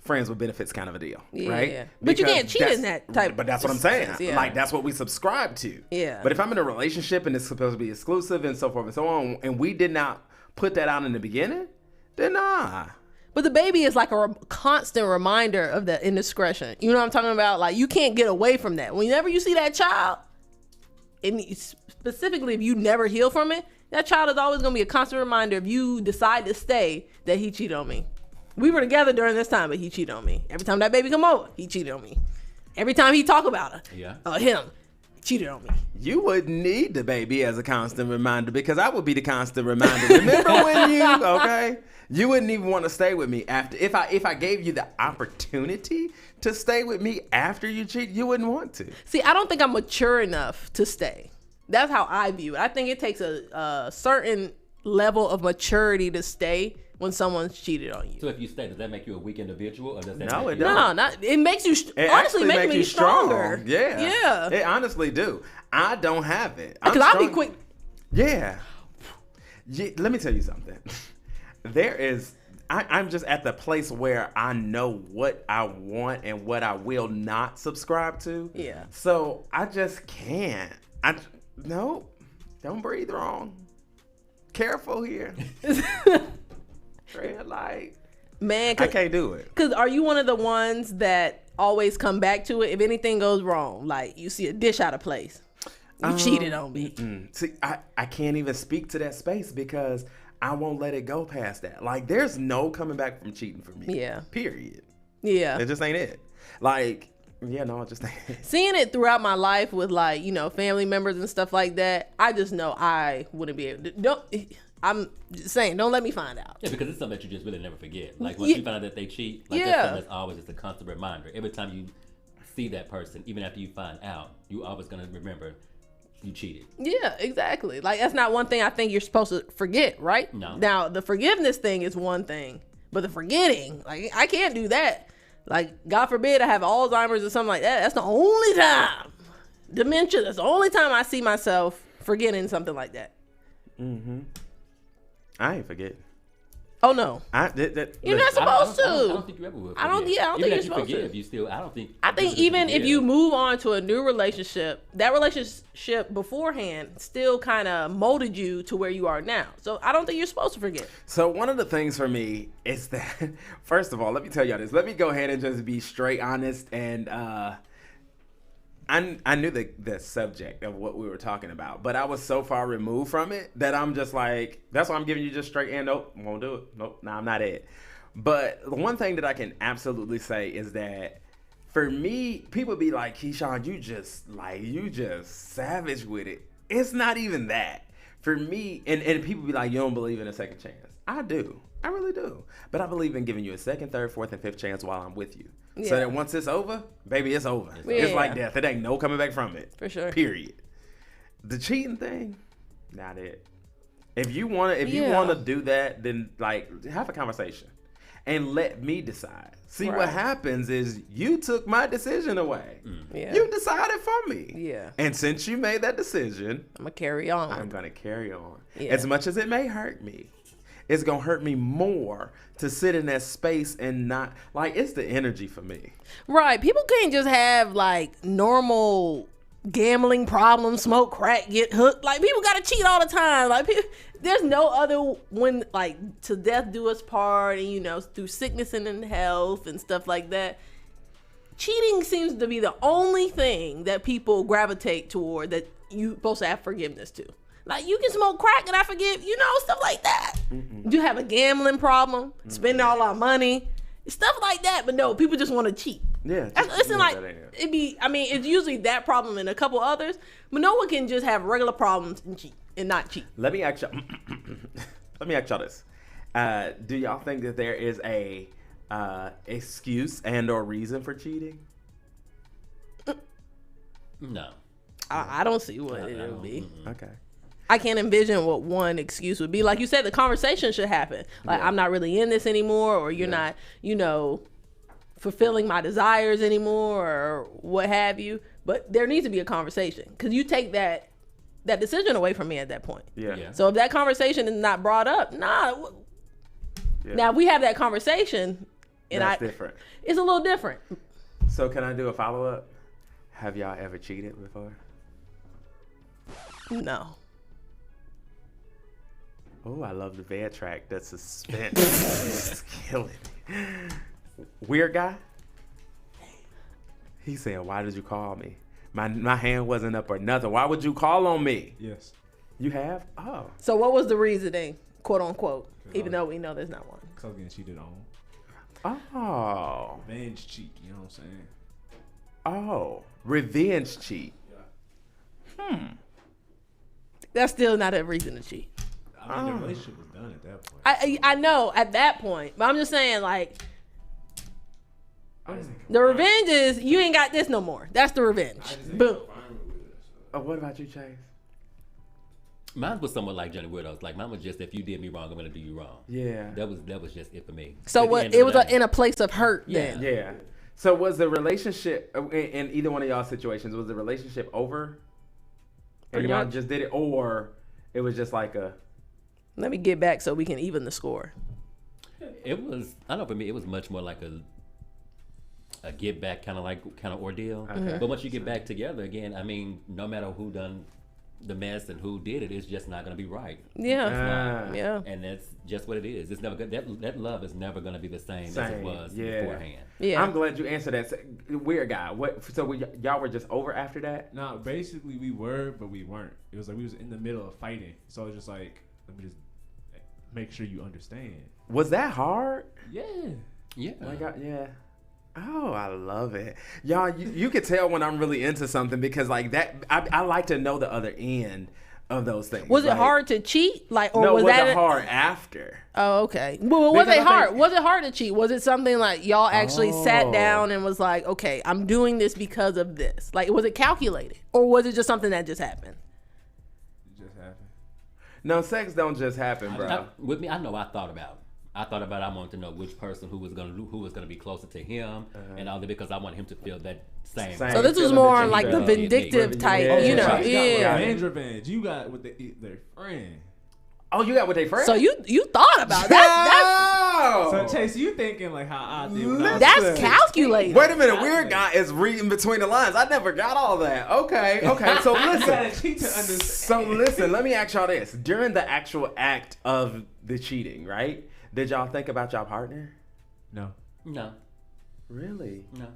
friends with benefits kind of a deal. Yeah, right? yeah. But you can't cheat in that type. But that's what I'm saying. Yeah. Like, that's what we subscribe to. Yeah. But if I'm in a relationship and it's supposed to be exclusive and so forth and so on, and we did not put that out in the beginning, then nah. But the baby is like a constant reminder of the indiscretion. You know what I'm talking about? Like, you can't get away from that. Whenever you see that child, and specifically if you never heal from it, that child is always going to be a constant reminder if you decide to stay that he cheated on me. We were together during this time, but he cheated on me. Every time that baby come over, he cheated on me. Every time he talk about her, him, he cheated on me. You wouldn't need the baby as a constant reminder because I would be the constant reminder. Remember when you wouldn't even want to stay with me after. If I gave you the opportunity to stay with me after you cheat, you wouldn't want to. See, I don't think I'm mature enough to stay. That's how I view it. I think it takes a certain level of maturity to stay when someone's cheated on you. So if you stay, does that make you a weak individual, or does that No, make it you don't. No, it makes you It honestly actually make make me you stronger. strong. Yeah. Yeah. It honestly do. I don't have it. Because I'll be quick. Yeah. Let me tell you something. I'm just at the place where I know what I want and what I will not subscribe to. Yeah. So I just can't. No, don't breathe wrong. Careful here. Red light. Man, I can't do it. Because are you one of the ones that always come back to it if anything goes wrong? Like you see a dish out of place. You cheated on me. See, I can't even speak to that space because I won't let it go past that. Like, there's no coming back from cheating for me. Yeah. Period. Yeah. It just ain't it. Like, yeah, no, it just ain't it. Seeing it throughout my life with like, family members and stuff like that, I just know I wouldn't be able to. I'm just saying, don't let me find out. Yeah, because it's something that you just really never forget. Like, once you find out that they cheat, like, that's something that's always just a constant reminder. Every time you see that person, even after you find out, you always going to remember you cheated. Yeah, exactly. Like, that's not one thing I think you're supposed to forget, right? No. Now, the forgiveness thing is one thing, but the forgetting, like, I can't do that. Like, God forbid I have Alzheimer's or something like that. That's the only time. Dementia, that's the only time I see myself forgetting something like that. Mm-hmm. I ain't forgetting. Oh no, you're not supposed to. I don't think you ever would. I don't. Yeah, I don't think you're supposed to. You still. I don't think. I think even if you move on to a new relationship, that relationship beforehand still kind of molded you to where you are now. So I don't think you're supposed to forget. So one of the things for me is that, first of all, let me tell y'all this. Let me go ahead and just be straight honest. And I knew the subject of what we were talking about, but I was so far removed from it that I'm just like, that's why I'm giving you just straight and nope, won't do it. Nope, nah, I'm not it. But the one thing that I can absolutely say is that for me, people be like, Keishaun, you just savage with it. It's not even that. For me, and people be like, you don't believe in a second chance. I do. I really do. But I believe in giving you a second, third, fourth, and fifth chance while I'm with you. Yeah. So that once it's over, baby, it's over. Yeah. It's like death. It ain't no coming back from it. For sure. Period. The cheating thing, not it. If you wanna do that, then like have a conversation and let me decide. See, what happens is you took my decision away. Yeah. You decided for me. Yeah. And since you made that decision, I'm gonna carry on. I'm gonna carry on. Yeah. As much as it may hurt me, it's gonna hurt me more to sit in that space and not like it's the energy for me. Right. People can't just have like normal gambling problems, smoke crack, get hooked. Like people gotta cheat all the time. Like there's no other when like to death do us part, and you know through sickness and in health and stuff like that. Cheating seems to be the only thing that people gravitate toward that you supposed to have forgiveness to. Like, you can smoke crack and I forgive, you know, stuff like that. You have a gambling problem, spending all our money, stuff like that. But no, people just want to cheat. Yeah. Listen, like, it's usually that problem and a couple others, but no one can just have regular problems and cheat and not cheat. Let me ask y'all this. Do y'all think that there is a excuse and or reason for cheating? No. I don't see what it would be. Okay. I can't envision what one excuse would be. Like you said, the conversation should happen. Like, I'm not really in this anymore, or you're not, you know, fulfilling my desires anymore, or what have you. But there needs to be a conversation, because you take that decision away from me at that point. Yeah. So if that conversation is not brought up, now we have that conversation, and that's different. It's a little different. So can I do a follow-up? Have y'all ever cheated before? No. Oh, I love the bed track. That suspense. It's killing me. Weird guy? He said, why did you call me? My hand wasn't up or nothing. Why would you call on me? Yes. You have? Oh. So what was the reasoning, quote unquote, even though we know there's not one? Because I was getting cheated on. Oh. Revenge cheat, you know what I'm saying? Oh. Revenge cheat. That's still not a reason to cheat. I mean, the relationship was done at that point. I know at that point, but I'm just saying, like, the revenge is you ain't got this no more. That's the revenge. Boom. What about you, Chase? Mine was somewhat like Johnny Weirdo's. Like, mine was just, if you did me wrong, I'm gonna do you wrong. Yeah. That was just it for me. So what? It was in a place of hurt. Then. Yeah. So was the relationship in either one of y'all situations? Was the relationship over? And y'all just did it, or it was just like a. Let me get back so we can even the score. It was. I don't know. For me, it was much more like a get back kind of ordeal. Okay. But once you get back together again, I mean, no matter who done the mess and who did it, it's just not going to be right. Yeah. Yeah. And that's just what it is. It's never good. That love is never going to be the same as it was beforehand. Yeah. I'm glad you answered that. Weird guy. What? So y'all were just over after that? No, basically we were, but we weren't. It was like we was in the middle of fighting. So it was just like, let me just make sure you understand. Was that hard? Yeah. Yeah. Yeah. Oh, I love it. Y'all, you could tell when I'm really into something, because like that, I like to know the other end of those things. Was it hard to cheat? Like, or no, was it hard after? Oh, okay. Well, was it hard? Was it hard to cheat? Was it something like y'all actually sat down and was like, okay, I'm doing this because of this? Like, was it calculated, or was it just something that just happened? It just happened. No, sex don't just happen, bro. With me, I know I thought about I wanted to know which person who was gonna be closer to him, and all that, because I want him to feel that same. So this was more like the vindictive type, you know. Revenge. You got with their friend. Oh, you got with their friends? So you thought about that? So Chase, you thinking like how I did? When I was That's calculated. Wait a minute, weird guy is reading between the lines. I never got all that. Okay. So listen. So listen, let me ask y'all this. During the actual act of the cheating, right? Did y'all think about y'all partner? No. Really? No.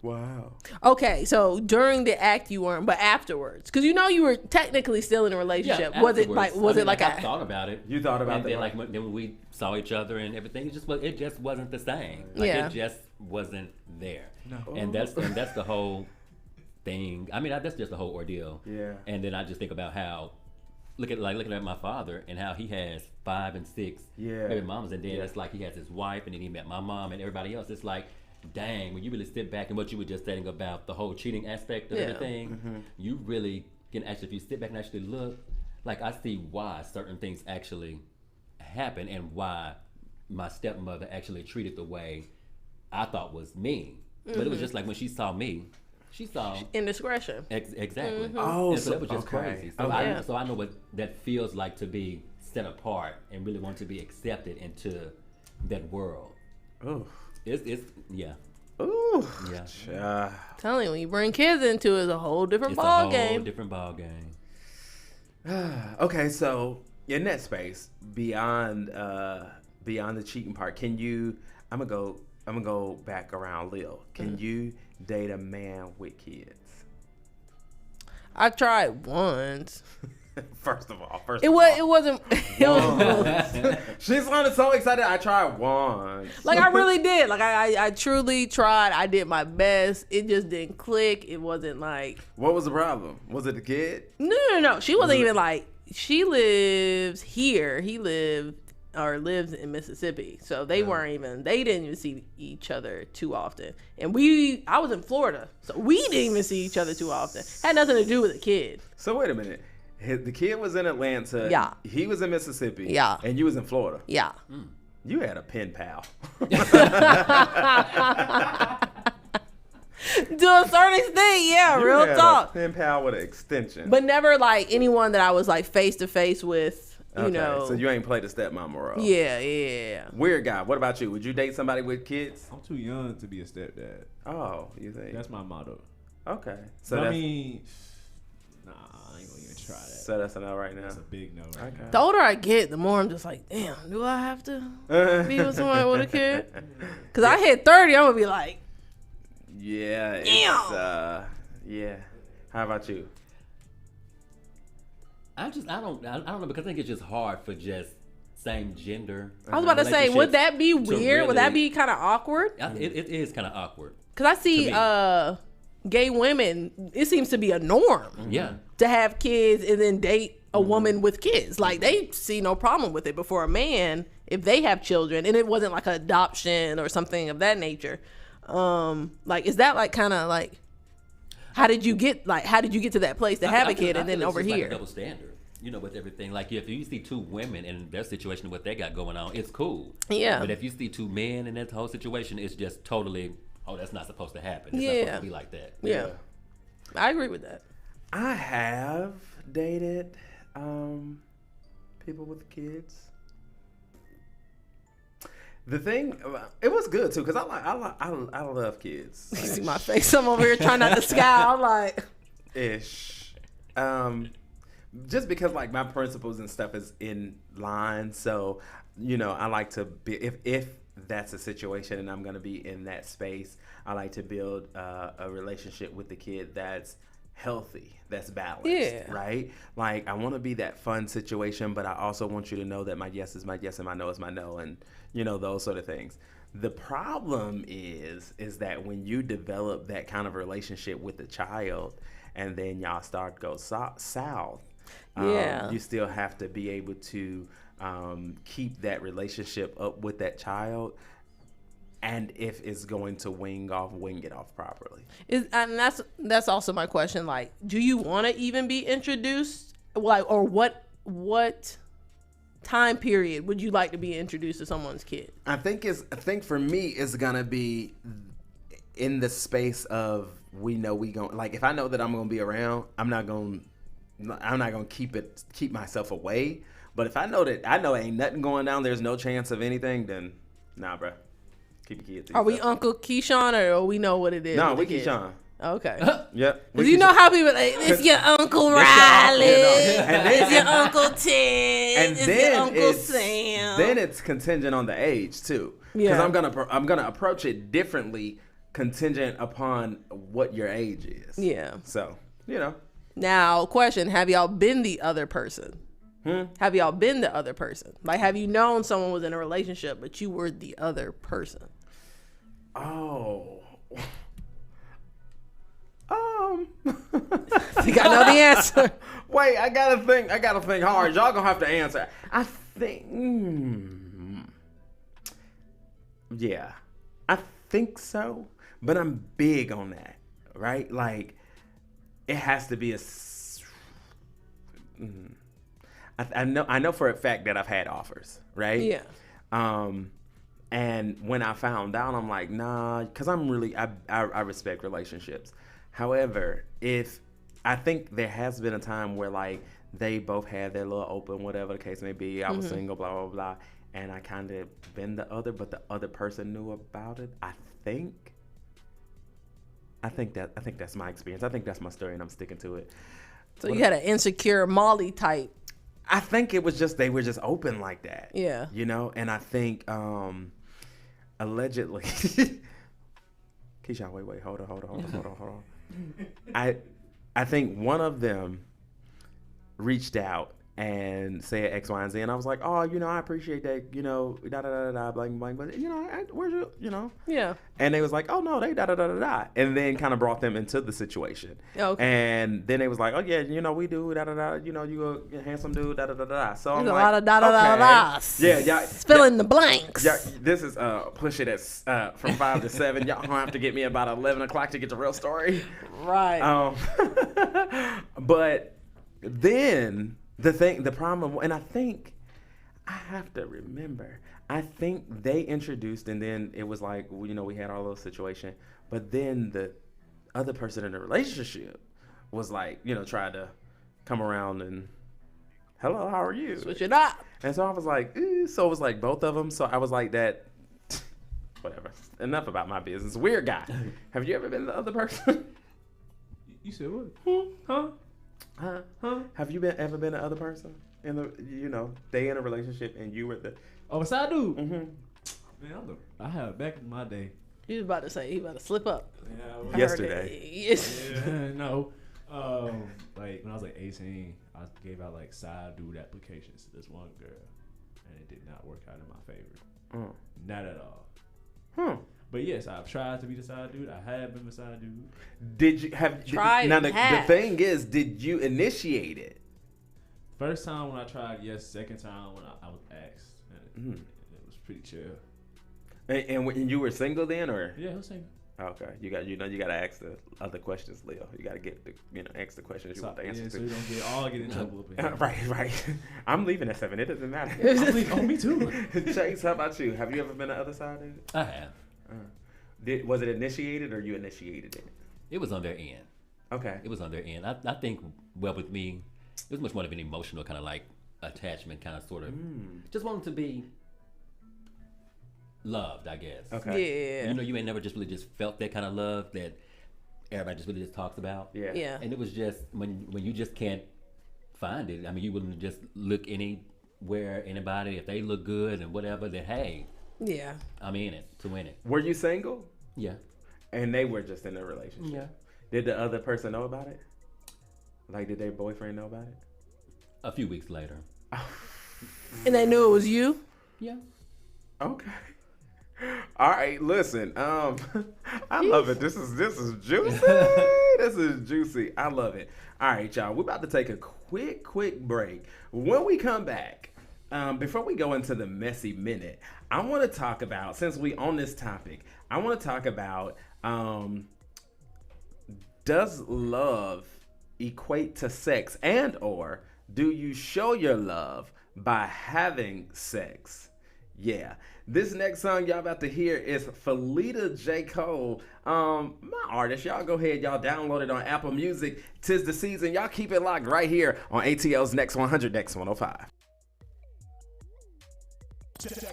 Wow. Okay, so during the act you weren't, but afterwards, because you know you were technically still in a relationship. Was it like I thought about it? You thought about and that? then like then when we saw each other and everything, it just wasn't the same. Yeah. It just wasn't there. No. And that's the whole thing. I mean, that's just the whole ordeal. Yeah. And then I just think about how looking at my father and how he has 5 and 6 baby mamas, and then it's like he has his wife, and then he met my mom and everybody else. It's like, dang, when you really sit back and what you were just saying about the whole cheating aspect of everything, you really can actually, if you sit back and actually look, like I see why certain things actually happen and why my stepmother actually treated the way I thought was mean. But it was just like when she saw me, she saw indiscretion. Exactly. Oh, and so that was just crazy. So Okay. I know what that feels like to be set apart and really want to be accepted into that world. Oh. It's yeah. Ooh. Yeah. Telling you, when you bring kids into it, it's a whole different ball game. Different ball game. Okay, so in that space, beyond the cheating part, can you? I'm gonna go back around Lil. Can you date a man with kids? I tried once. First of all, it wasn't. She's sounded so excited. I tried once. Like I really did. Like I truly tried. I did my best. It just didn't click. It wasn't like. What was the problem? Was it the kid? No. She wasn't even like. She lives here. He lives in Mississippi. So they weren't even. They didn't even see each other too often. And I was in Florida, so we didn't even see each other too often. Had nothing to do with the kid. So wait a minute. The kid was in Atlanta. Yeah. He was in Mississippi. Yeah. And you was in Florida. Yeah. You had a pen pal. To a certain extent, yeah, You real had talk. A pen pal with an extension. But never like anyone that I was like face to face with, you know. So you ain't played the stepmama role. Yeah. Weird guy. What about you? Would you date somebody with kids? I'm too young to be a stepdad. Oh, you think? That's my motto. Okay. So But that's, I mean, nah, I ain't gonna even try that. so that's a no right now. That's a big no right now. The older I get, the more I'm just like, damn, do I have to be with somebody with a kid? Because I hit 30, I'm gonna be like, Yeah. It's, yeah. How about you? I don't know, because I think it's just hard for just same gender. I was about to say, would that be relationships to weird? Would that really- be kind of awkward? It is kind of awkward. Because I see To gay women, it seems to be a norm Yeah. to have kids and then date a woman with kids. Like they see no problem with it. But for a man, if they have children and it wasn't like an adoption or something of that nature, like is that like kind of like how did you get to that place to have a kid and then it's over just like here? a double standard, with everything. Like if you see two women in their situation, what they got going on, it's cool. Yeah. But if you see two men in that whole situation, it's just totally, that's not supposed to happen. It's not supposed to be like that. Yeah. I agree with that. I have dated people with kids. The thing, it was good too, because I love kids. You see my face? I'm over here trying not to scowl. I'm like, ish. Just because like my principles and stuff is in line, so I like to be if that's a situation and I'm gonna be in that space, I like to build a relationship with the kid that's healthy, that's balanced, right? Like I want to be that fun situation, but I also want you to know that my yes is my yes and my no is my no, and those sort of things. The problem is that when you develop that kind of relationship with the child and then y'all start to go south, you still have to be able to keep that relationship up with that child. And if it's going to wing it off properly. And that's also my question. Like, do you want to even be introduced? Like, or what time period would you like to be introduced to someone's kid? I think for me it's gonna be in the space of we gon' like if I know that I'm gonna be around, I'm not gonna I'm not gonna keep myself away. But if I know ain't nothing going down, there's no chance of anything, then nah, bro. Keep your kids. Are we Uncle Keishaun or we know what it is? No, we Keishaun. Okay. Yep. Because you know how people like, it's your Uncle Riley, it's your Uncle Ted, it's your Uncle Sam. Then it's contingent on the age too. Because I'm gonna approach it differently, contingent upon what your age is. Yeah. So Now, question: have y'all been the other person? Have y'all been the other person? Like, have you known someone was in a relationship, but you were the other person? Oh. I think I know the answer. Wait, I gotta think hard. Y'all gonna have to answer. I think. Yeah, I think so. But I'm big on that, right? Like, it has to be I know for a fact that I've had offers, right? Yeah. And when I found out, I'm like, nah, because I respect relationships. However, if I think there has been a time where like they both had their little open, whatever the case may be, I was single, blah, blah, blah, and I kind of been the other, but the other person knew about it. I think that's my experience. I think that's my story, and I'm sticking to it. So you had an insecure Molly type. I think it was just they were just open like that. Yeah. And I think allegedly Keishaun, wait, hold on. I think one of them reached out and said X, Y, and Z, and I was like, oh, I appreciate that, blank, blank, but where's your, Yeah. And they was like, oh no, they and then kind of brought them into the situation. Okay. And then they was like, oh yeah, we do you a handsome dude, So I'm There's like, a lot of yeah, fill in the blanks. Yeah, this is push it at from 5 to 7. Y'all gonna have to get me about 11 o'clock to get the real story. Right. But then the problem, and I think I have to remember, I think they introduced, and then it was like, we had our little situation, but then the other person in the relationship was like, tried to come around and, hello, how are you? Switch it up. And so I was like, so it was like both of them. So I was like that, whatever. Enough about my business. Weird guy. Have you ever been the other person? You said what? Huh? Have you ever been the other person in the they in a relationship and you were the side dude? Mm-hmm. Man, I had back in my day. He was about to say he about to slip up. Yeah, yesterday. Yeah, no. Like when I was like 18, I gave out like side dude applications to this one girl, and it did not work out in my favor. Not at all. But yes, I've tried to be the side dude. I have been the side dude. Did you have tried? Now the thing is, did you initiate it? First time when I tried, yes. Second time when I was asked, and it was pretty chill. And when you were single then, or yeah, I was single. Okay, you got to ask the other questions, Leo. You got to get ask the questions you want to answer to. So you don't get in trouble up in here. Right. I'm leaving at 7. It doesn't matter. Me too. Chase, how about you? Have you ever been the other side? I have. Was it initiated or you initiated it? It was on their end. Okay. It was on their end. I think, well, with me, it was much more of an emotional kind of like attachment, kind of sort of. Just wanted to be loved, I guess. Okay. Yeah. You ain't never just really just felt that kind of love that everybody just really just talks about. Yeah. And it was just when you just can't find it. I mean, you wouldn't just look anywhere, anybody, if they look good and whatever, then hey. Yeah. I'm in it to win it. Were you single? Yeah. And they were just in a relationship? Yeah. Did the other person know about it? Like, did their boyfriend know about it? A few weeks later. And they knew it was you? Yeah. Okay. All right, listen. I love it. This is juicy. This is juicy. I love it. All right, y'all. We're about to take a quick break. When we come back, before we go into the messy minute, I want to talk about, since we on this topic, I want to talk about does love equate to sex, and or do you show your love by having sex? Yeah. This next song y'all about to hear is Felita J. Cole. My artist. Y'all go ahead. Y'all download it on Apple Music. 'Tis the season. Y'all keep it locked right here on ATL's Next 100, Next 105.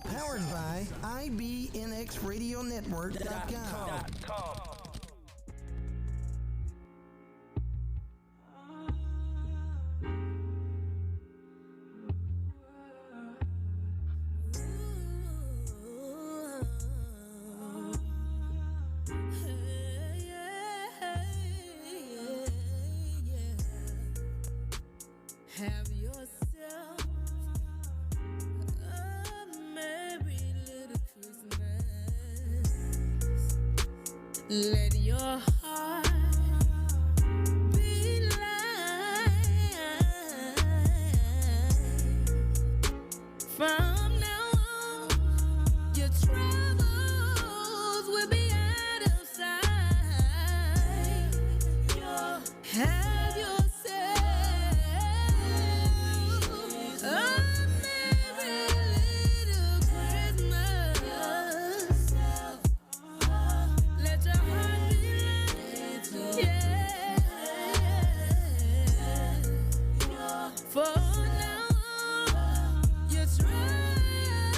Powered by IBNXRadioNetwork.com. Have yourself a merry little Christmas. Let your heart be light. From now on, your troubles will be out of sight. Have yourself a merry little Christmas. Let your heart be light, yeah. For now on, your troubles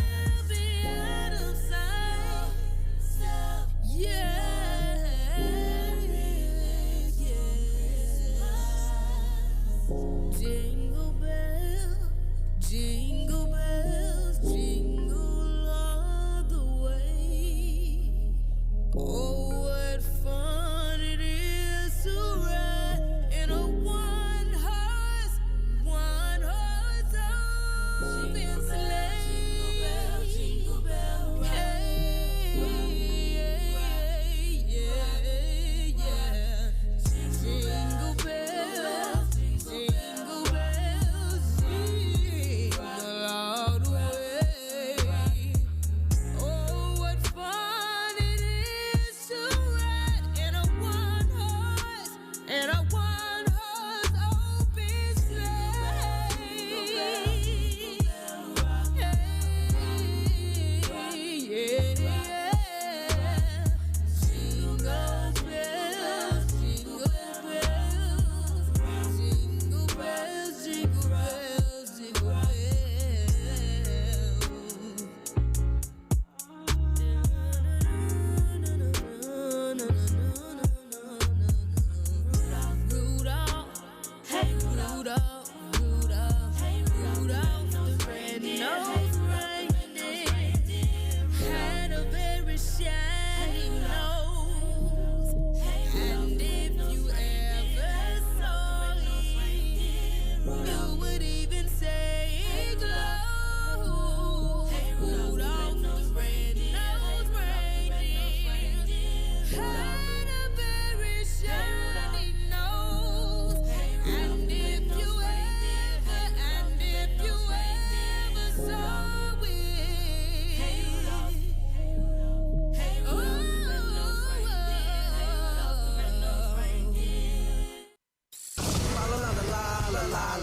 will be out of sight, yeah. Jingle bells, jingle bells, jingle all the way. Oh, what fun it is to ride in a one-horse open sleigh. Jingle bell, hey, yeah. Jingle bells, jingle bells, jingle all the way. Oh, what fun it is to ride in a one-horse open sleigh. Hey, yeah. Jingle bells, jingle bells, jingle bells, jingle bells, jingle bells. Rudolph, hey Rudolph, Rudolph, hey Rudolph, the red-nosed reindeer had a very shiny nose. And if you ever saw him, you would even say it glows. Rudolph, the red-nosed reindeer had a very shiny nose. And if you ever saw it,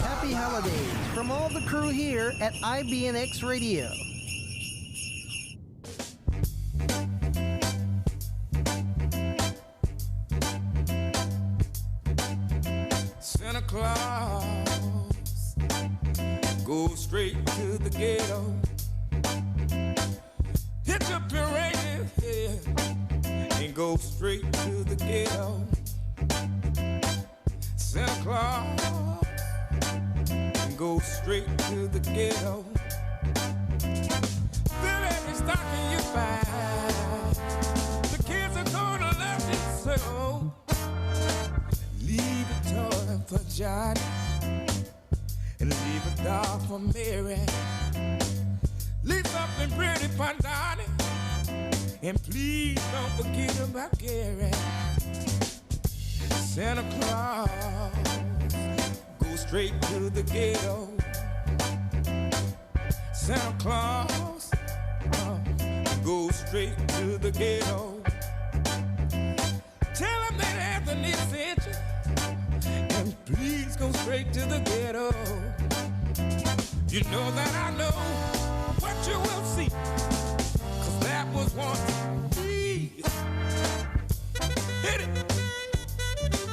Happy holidays from all the crew here at IBNX Radio. Santa Claus go straight to the ghetto. Hitch up your reindeer head and go straight to the ghetto. Santa Claus go straight to the ghetto. Fill every stocking you find. The kids are gonna love you so. Leave a toy for Johnny and leave a doll for Mary. Leave something pretty for Donnie, and please don't forget about Gary. Santa Claus go straight to the ghetto. Santa Claus go straight to the ghetto. Tell him that Anthony sent you, and please go straight to the ghetto. You know that I know what you will see. 'Cause that was once me. Hit it.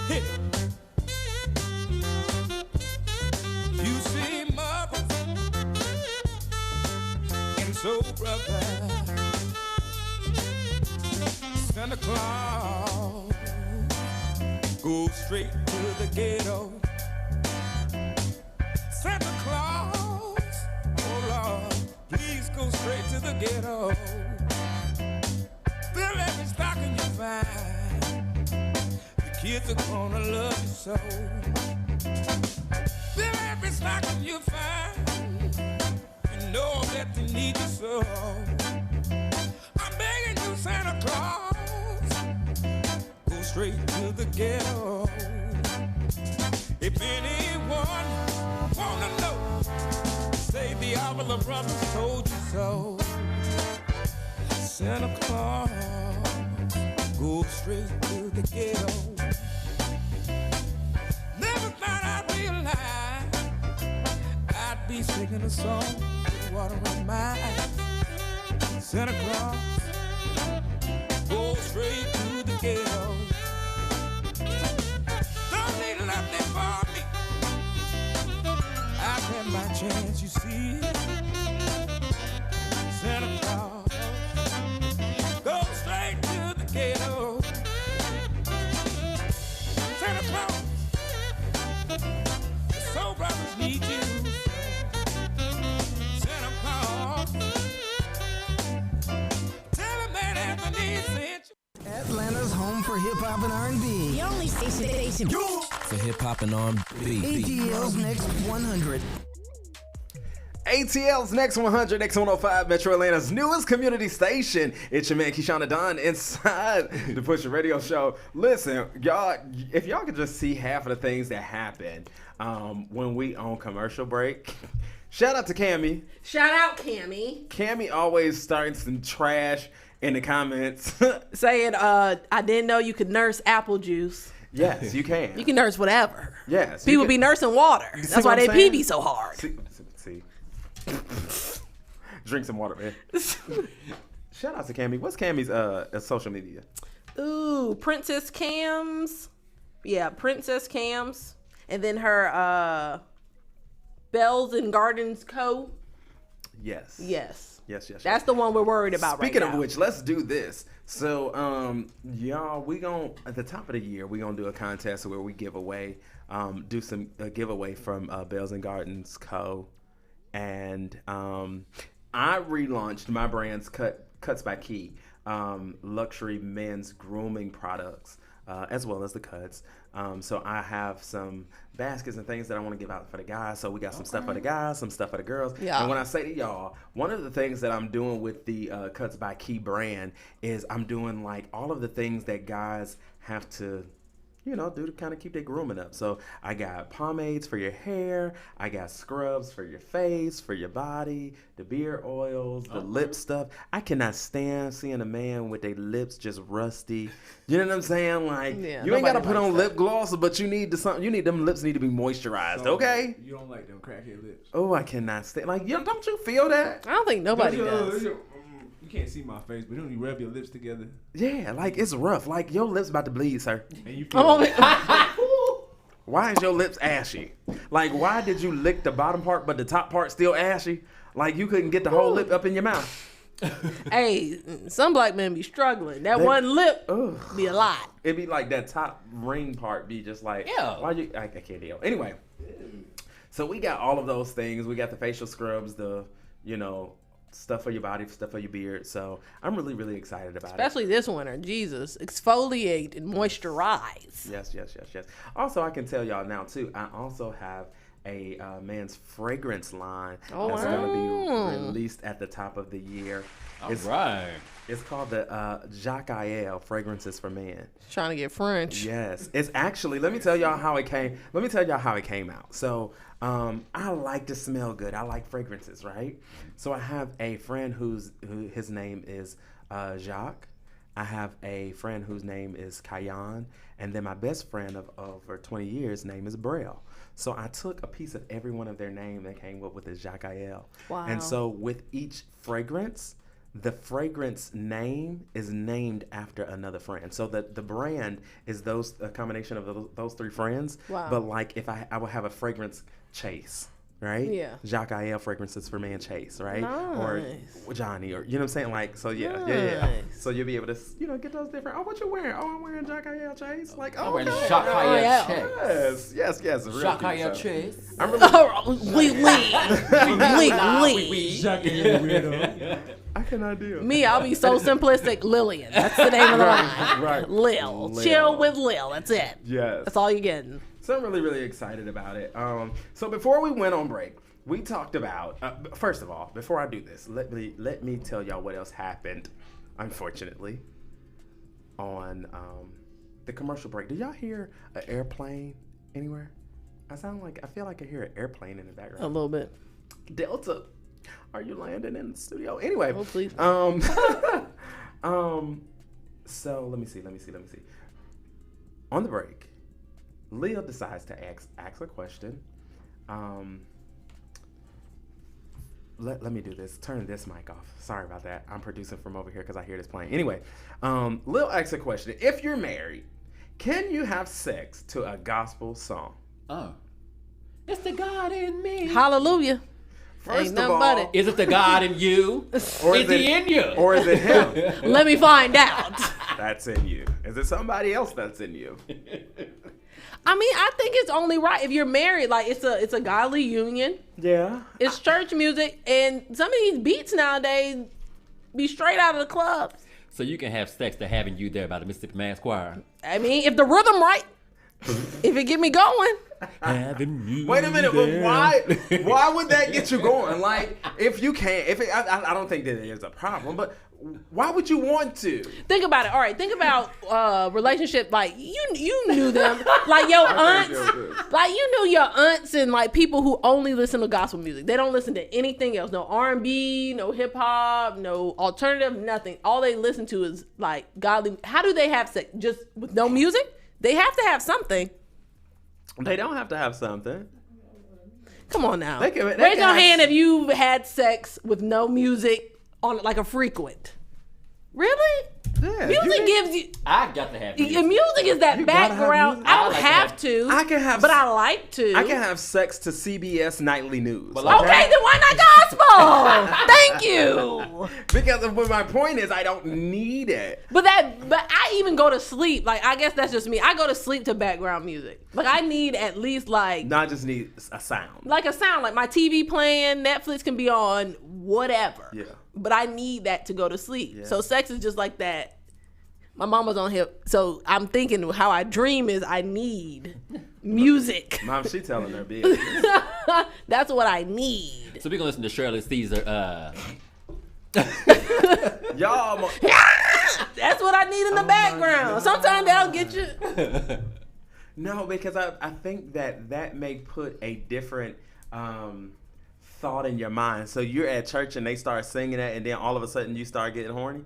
Hit it. You see, mother, and so brother, Santa Claus goes straight to the ghetto. Santa Claus, oh Lord, please go straight to the ghetto. Fill every stocking you find. The kids are gonna love you so. Fill every stocking you find. You know that they need you so. I'm begging you, Santa Claus, go straight to the ghetto. If anyone wanna know, say the Avila brothers told you so. Santa Claus, go straight to the ghetto. Never thought I'd realize I'd be singing a song with water in my eyes. Santa Claus, go straight to the ghetto. Don't need nothing for me. I've had my chance, you see. Santa Claus, go straight to the ghetto. Santa Claus, the soul brothers need you. Santa Claus, tell a man Anthony sent you. Atlanta's home for hip hop and R&B. The only station For hip hop and R&B. ATL's Next 100. ATL's Next 100, X105, Metro Atlanta's newest community station. It's your man Keishaun Don inside the Push It Radio Show. Listen, y'all, if y'all could just see half of the things that happen when we on commercial break. Shout out to Cammy. Shout out Cammy. Cammy always starting some trash in the comments. Saying, I didn't know you could nurse apple juice. Yes, you can. You can nurse whatever. Yes. People be nursing water. You see That's why what they I'm pee saying? be so hard. See. Drink some water, man. Shout out to Cammy. What's Cammy's social media? Ooh, Princess Cams. Yeah, Princess Cams. And then her Bells and Gardens Co. Yes. Yes. Yes. That's the one we're worried about Speaking right now. of which, let's do this. So, y'all, we gon' at the top of the year, we gonna do a contest where we give away, do some giveaway from Bells and Gardens Co. And I relaunched my brand's Cuts by Key, luxury men's grooming products, as well as the cuts. So I have some baskets and things that I want to give out for the guys. So we got some stuff for the guys, some stuff for the girls. Yeah. And when I say to y'all, one of the things that I'm doing with the Cuts by Key brand is I'm doing like all of the things that guys have to, you know, do to kind of keep their grooming up. So I got pomades for your hair. I got scrubs for your face, for your body, the beard oils, the lip stuff. I cannot stand seeing a man with their lips just rusty. You know what I'm saying? Like, you ain't got to put on lip gloss, but you need them lips need to be moisturized, okay? You don't like them crackhead lips. Oh, I cannot stand. Like, don't you feel that? I don't think nobody does. You can't see my face, but don't you rub your lips together? Yeah, like it's rough. Like your lips about to bleed, sir. And you feel Why is your lips ashy? Like, why did you lick the bottom part, but the top part still ashy? Like you couldn't get the whole lip up in your mouth. Hey, some black men be struggling. That one lip be a lot. It'd be like that top ring part be just like, Yeah. Why you? I can't deal. Anyway, so we got all of those things. We got the facial scrubs, the stuff for your body, stuff for your beard. So I'm really, really excited about Especially this winter. Jesus. Exfoliate and moisturize. Yes. Also, I can tell y'all now, too, I also have a man's fragrance line that's going to be released at the top of the year. Right. It's called the Jacques Aiel Fragrances for Men. Trying to get French. Yes. It's actually, let me tell y'all how it came out. So, I like to smell good. I like fragrances, right? So I have a friend who his name is Jacques, I have a friend whose name is Keishaun, and then my best friend of over 20 years' name is Braille. So I took a piece of every one of their name that came up with the Jacques. Wow. And so with each fragrance, the fragrance name is named after another friend. So the brand is a combination of those three friends. Wow. But like if I would have a fragrance Chase. Right? Yeah. Jacques fragrances for man Chase, right? Nice. Or Johnny, or you know what I'm saying? Like, so yeah. Nice. So you'll be able to, get those different. Oh, what you wearing? Oh, I'm wearing Jacques Chase. Like, I'm oh, wearing okay. Jacques Yes. Real Jacques cute, so. Chase. I'm really. Jacques Weirdo. I cannot do. Me, I'll be so simplistic. Lillian. That's the name of the line. Right. Lil. Chill with Lil. That's it. Yes. That's all you're getting. So I'm really, really excited about it. So before we went on break, we talked about. First of all, before I do this, let me tell y'all what else happened. Unfortunately, on the commercial break, did y'all hear an airplane anywhere? I feel like I hear an airplane in the background. A little bit. Delta, are you landing in the studio? Anyway, Oh, please. So let me see. On the break, Leo decides to ask a question. Let me do this. Turn this mic off. Sorry about that. I'm producing from over here because I hear this playing. Anyway, Lil asks a question. If you're married, can you have sex to a gospel song? Oh. It's the God in me. Hallelujah. First of all, is it the God in you? Or is he in you? Or is it him? Let me find out. That's in you. Is it somebody else that's in you? I mean, I think it's only right if you're married. Like it's a godly union. Yeah. It's church music, and some of these beats nowadays be straight out of the clubs. So you can have sex to having you there by the Mississippi Mass Choir. I mean, if the rhythm right, if it get me going. Wait a minute, but why would that get you going? Like, if you can't, I don't think that there's a problem, but why would you want to? Think about it. All right, think about relationship. Like you knew them, like your aunts, like you knew your aunts and like people who only listen to gospel music. They don't listen to anything else. No R&B, no hip hop, no alternative, nothing. All they listen to is like godly. How do they have sex? Just with no music? They have to have something. They don't have to have something. Come on now. Raise your hand if you've had sex with no music on like a frequent. Really? Yeah, music gives you. I got to have music. Music is that background. I don't have to. I can have, but I like to. I can have sex to CBS Nightly News. Okay, then why not gospel? Thank you. Because my point is, I don't need it. But I even go to sleep. Like I guess that's just me. I go to sleep to background music. Like I need at least like. No, I just need a sound. Like a sound. Like my TV playing, Netflix can be on, whatever. Yeah. But I need that to go to sleep. Yeah. So sex is just like that. My mama's on here, so I'm thinking how I dream is I need music. Mom, she telling her business. That's what I need. So we're gonna listen to Shirley Caesar. Y'all. That's what I need in the background. Sometimes they'll get you. No, because I think that may put a different thought in your mind. So you're at church and they start singing that, and then all of a sudden you start getting horny.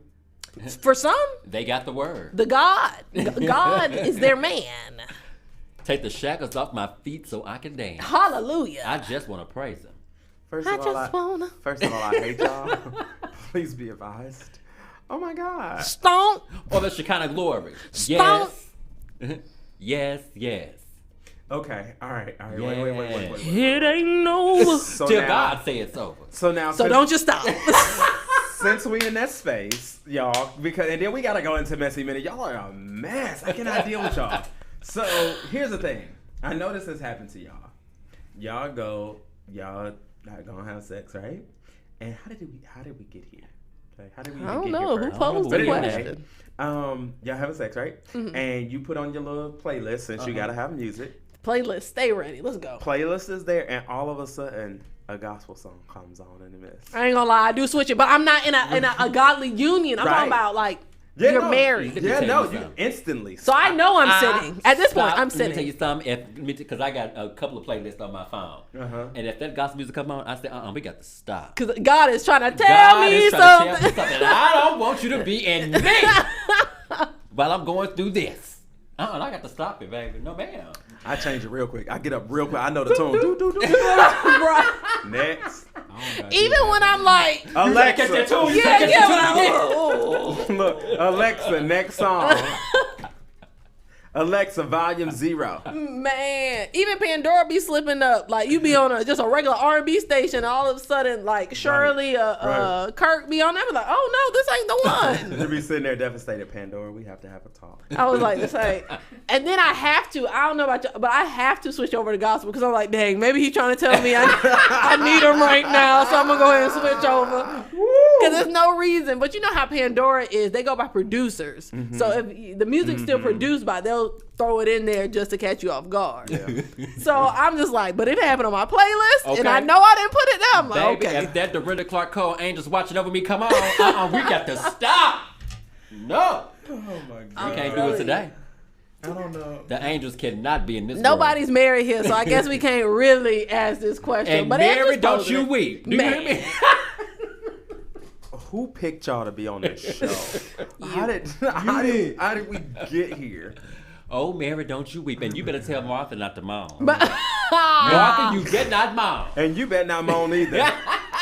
For some, they got the word. The God is their man. Take the shackles off my feet so I can dance. Hallelujah. I just want to praise him. First of all, I hate y'all. Please be advised. Oh my God. Stomp. Or the Shekinah glory. Stomp. Yes. Yes. Okay. All right. Yeah. Wait. It ain't no. Till God say it's over. So now. So don't you stop. Since we in that space, y'all, and then we gotta go into messy minute. Y'all are a mess. I cannot deal with y'all. So here's the thing. I know this has happened to y'all. Y'all not gonna have sex, right? And how did we get here? Okay, how did we? I don't know who posed the question. Y'all having sex, right? Mm-hmm. And you put on your little playlist since you gotta have music. Playlist, stay ready. Let's go. Playlist is there, and all of a sudden, a gospel song comes on in the midst. I ain't gonna lie, I do switch it, but I'm not in a godly union. I'm talking about like Yeah, You're no. married. Let me Yeah, tell no, you you something. instantly. So I know I'm sitting. At this point, I'm Let me tell sitting. you something. Because I got a couple of playlists on my phone. And if that gospel music come on, I say, we got to stop. Because God is trying to tell God me is trying to tell me something. something. I don't want you to be in me while I'm going through this. I got to stop it, baby. No, ma'am. I change it real quick. I get up real quick. I know the tune. Right. Next. Even when I'm like, Alexa. yeah. Look, Alexa, next song. Alexa, volume 0. Man, even Pandora be slipping up. Like you be on just a regular R&B station, and all of a sudden, like Shirley, Kirk be on there. I be like, oh no, this ain't the one. You be sitting there devastated. Pandora, we have to have a talk. I was like, this ain't. And then I have to. I don't know about you, but I have to switch over to gospel because I'm like, dang, maybe he's trying to tell me I need him right now, so I'm gonna go ahead and switch over. Because there's no reason. But you know how Pandora is. They go by producers. So if the music's still produced by, they'll throw it in there just to catch you off guard. Yeah. So I'm just like, but if it happened on my playlist, and Okay. I know I didn't put it there, I'm like, Baby, okay. if that Dorinda Clark Cole Angels watching over me, come on. We got to stop. No. Oh my God. We can't do it today. I don't know. The Angels cannot be in this Nobody's married here, so I guess we can't really ask this question. And but Mary, just don't posing you it. weep. Do you hear me? Who picked y'all to be on this show? How did we get here? Oh, Mary, don't you weep. And you better tell Martha not to moan. Ah. Martha, you better not moan. And you better not moan either.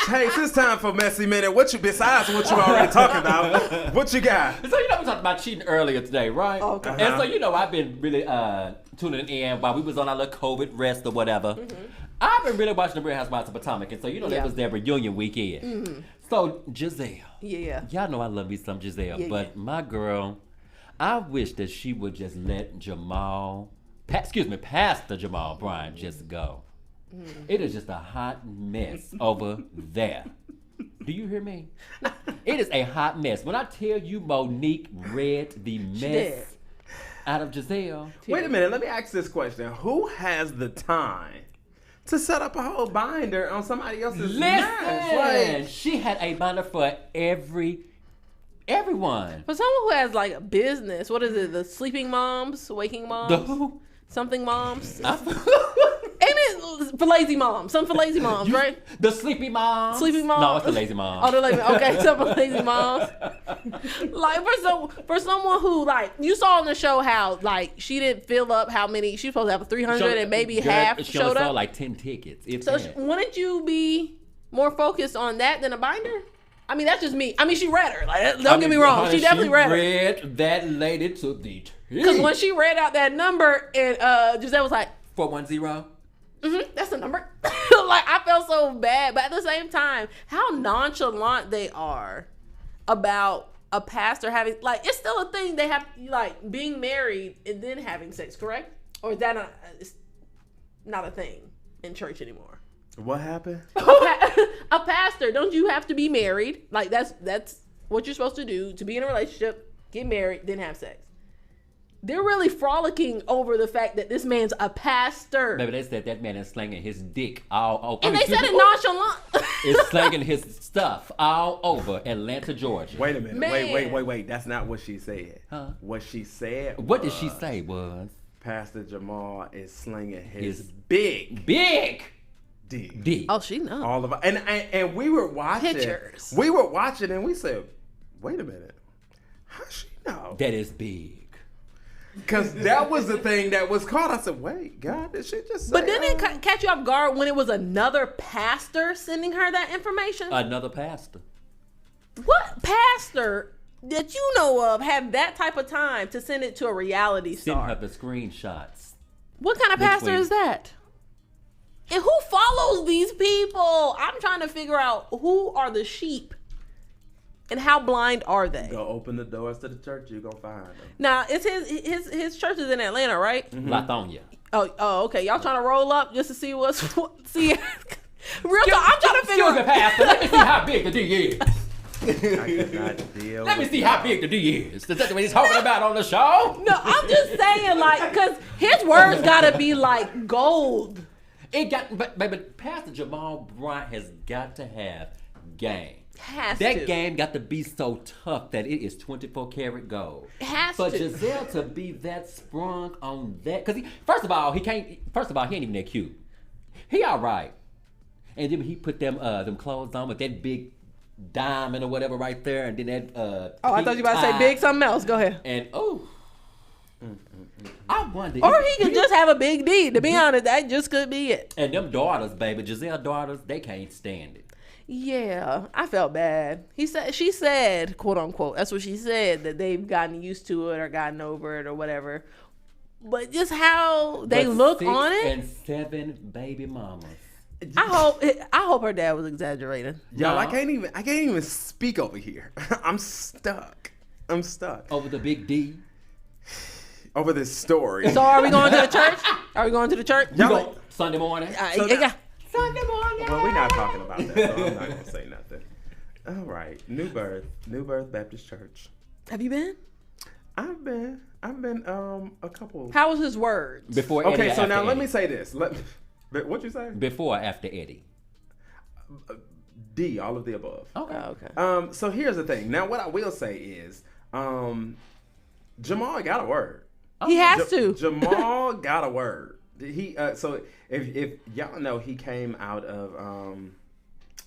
Hey, it's time for Messy Minute. Besides what you already talking about, what you got? So, we talked about cheating earlier today, right? Okay. And so, I've been really tuning in while we was on our little COVID rest or whatever. I've been really watching the Real Housewives of Potomac. And so, that was their reunion weekend. So, Giselle. Yeah. Y'all know I love me some Giselle. Yeah, but my girl, I wish that she would just let Pastor Jamal Bryant just go. It is just a hot mess over there. Do you hear me? It is a hot mess. When I tell you Monique read the mess out of Giselle. Wait a minute. Let me ask this question. Who has the time to set up a whole binder on somebody else's mess? Listen, she had a binder for everyone. For someone who has like a business, what is it? The sleeping moms, waking moms, The who? Something moms. Ain't it for lazy moms? Some for lazy moms, right? The sleepy moms. Sleeping moms. No, it's the lazy moms. Oh, the lazy. Okay, some for lazy moms. Like for someone who like you saw on the show how like she didn't fill up how many she was supposed to have 300 and maybe half she only showed saw up. like 10 tickets. So wouldn't you be more focused on that than a binder? I mean, that's just me. I mean, she read her. Like, don't get me wrong. Honey, She definitely read her. read that lady to the T. Because when she read out that number, and Giselle was like, 410. that's the number. Like, I felt so bad. But at the same time, how nonchalant they are about a pastor having, like, it's still a thing. They have, like, being married and then having sex, correct? Or is that it's not a thing in church anymore? What happened? A pastor, don't you have to be married? Like, that's what you're supposed to do, to be in a relationship, get married, then have sex. They're really frolicking over the fact that this man's a pastor. Maybe they said that man is slanging his dick all over. And they said it nonchalant. Is slanging his stuff all over Atlanta, Georgia. Wait a minute. Man. Wait. That's not what she said. Huh? What she said What did she say was? Pastor Jamal is slinging his big D. Oh, she knows. all of it. And we were watching. Pictures. We were watching and we said, wait a minute. How she know? That is big. Because that was the thing that was caught. I said, wait, God, did she just say But didn't it catch you off guard when it was another pastor sending her that information? Another pastor. What pastor that you know of had that type of time to send it to a reality Send star? her the screenshots. What kind of pastor is that? And who follows these people? I'm trying to figure out who are the sheep and how blind are they? Go open the doors to the church, you're going to find them. Now, it's his church is in Atlanta, right? Mm-hmm. Lithonia. Oh, okay. Y'all trying to roll up just to see what's see? Real talk, I'm trying to figure Excuse me, Pastor. Let me see how big the D is. I could not deal Let me with see that. how big the D is. Is that what he's talking about on the show? No, I'm just saying, like, because his words gotta be like gold. It got, but Pastor Jamal Bryant has got to have game. That game got to be so tough that it is 24 karat gold. For Giselle to be that sprung on that, because first of all, he ain't even that cute. He all right. And then he put them clothes on with that big diamond or whatever right there, and then that I thought you were about to say big something else. Go ahead. And I wonder. Or he could just have a big D. To be honest, that just could be it. And them daughters, baby, Giselle daughters, they can't stand it. Yeah, I felt bad. She said, quote unquote, that's what she said, that they've gotten used to it or gotten over it or whatever. But just how they look on it. 6 and 7 baby mamas. I hope her dad was exaggerating. Y'all, I can't even speak over here. I'm stuck over the big D. Over this story. So are we going to the church? Are we going to the church? Sunday morning. Sunday morning. Well, we're not talking about that, so I'm not gonna say nothing. All right, New Birth Baptist Church. Have you been? I've been a couple. How was his word? Before Eddie. Okay, so now Eddie. let me say this. What'd you say? Before or after Eddie? D, all of the above. Okay. So here's the thing. Now, what I will say is, Jamal got a word. He has to. Jamal got a word. He so if y'all know, he came out of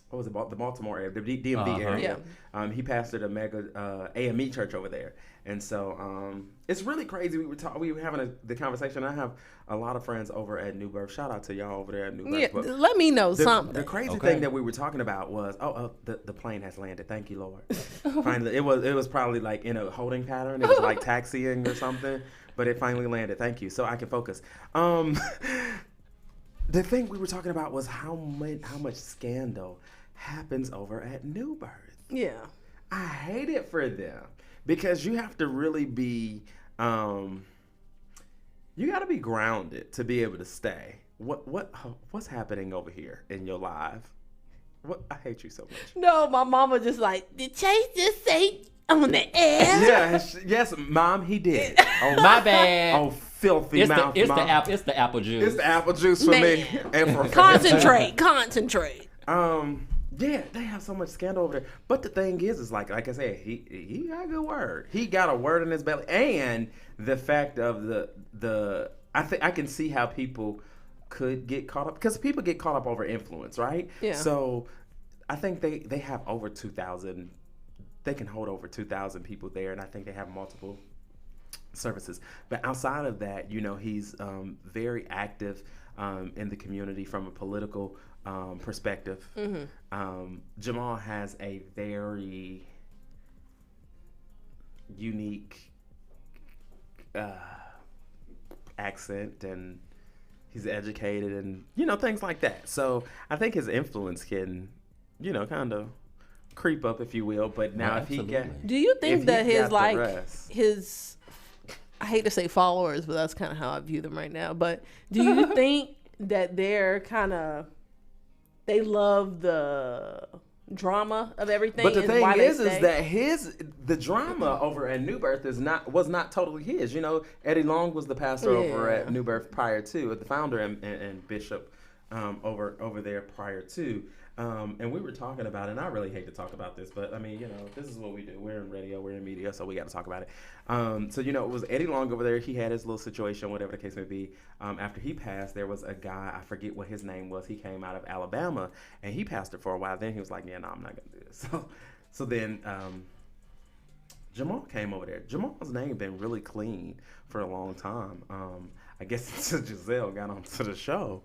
what was it, the Baltimore area, the DMV area. Yeah. He pastored a mega AME church over there, and so it's really crazy. We were having the conversation. I have a lot of friends over at New Birth. Shout out to y'all over there at New Birth. Yeah, But let me know something. The crazy thing that we were talking about was the plane has landed. Thank you, Lord. Finally, it was probably like in a holding pattern. It was like taxiing or something. But it finally landed. Thank you. So I can focus. The thing we were talking about was how much scandal happens over at New Birth. Yeah. I hate it for them because you have to really be, you got to be grounded to be able to stay. What's happening over here in your life? I hate you so much. No, my mama just like, did Chase just say on the air? Yeah, yes, Mom, he did. Oh, my bad. Oh, filthy mouth, it's Mom. It's the apple juice. It's the apple juice for me. And for Concentrate. Yeah, they have so much scandal over there. But the thing is like I said, he got a good word. He got a word in his belly, and the fact of the I can see how people could get caught up, because people get caught up over influence, right? Yeah. So I think they have over 2,000. They can hold over 2,000 people there, and I think they have multiple services. But outside of that, he's very active in the community from a political perspective. Mm-hmm. Jamal has a very unique accent, and he's educated, and things like that. So I think his influence can, kind of creep up, if you will. But now, if he get, do you think that his his I hate to say followers, but that's kind of how I view them right now. But do you think that they love the drama of everything? But the thing is that the drama over at New Birth was not totally his. Eddie Long was the pastor over at New Birth prior to, the founder and bishop over there prior to. And we were talking about it, and I really hate to talk about this, but I mean, this is what we do. We're in radio, we're in media, so we got to talk about it. So, it was Eddie Long over there. He had his little situation, whatever the case may be. After he passed, there was a guy, I forget what his name was. He came out of Alabama, and he pastored for a while. Then he was like, yeah, no, I'm not going to do this. So then Jamal came over there. Jamal's name been really clean for a long time. I guess until Giselle got onto the show.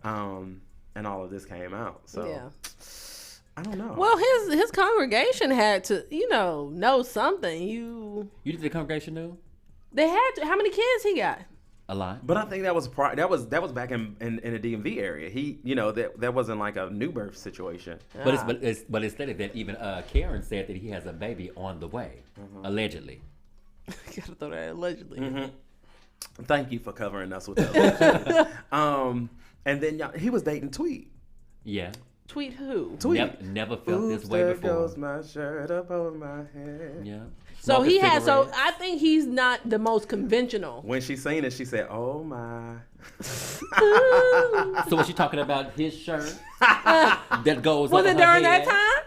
And all of this came out. So yeah. I don't know. Well, his congregation had to, know something. You think the congregation knew? They had to. How many kids he got? A lot. But I think that was back in the DMV area. He, that wasn't like a New Birth situation. But instead of that, even Karen said that he has a baby on the way, allegedly. Gotta throw that allegedly. Mm-hmm. Thank you for covering us with that. And then he was dating Tweet. Yeah. Tweet who? Tweet. Never felt this way before. There goes my shirt up over my head. Yeah. So I think he's not the most conventional. When she seen it, she said, "Oh my." So was she talking about his shirt that goes? Was over it during her head? that time?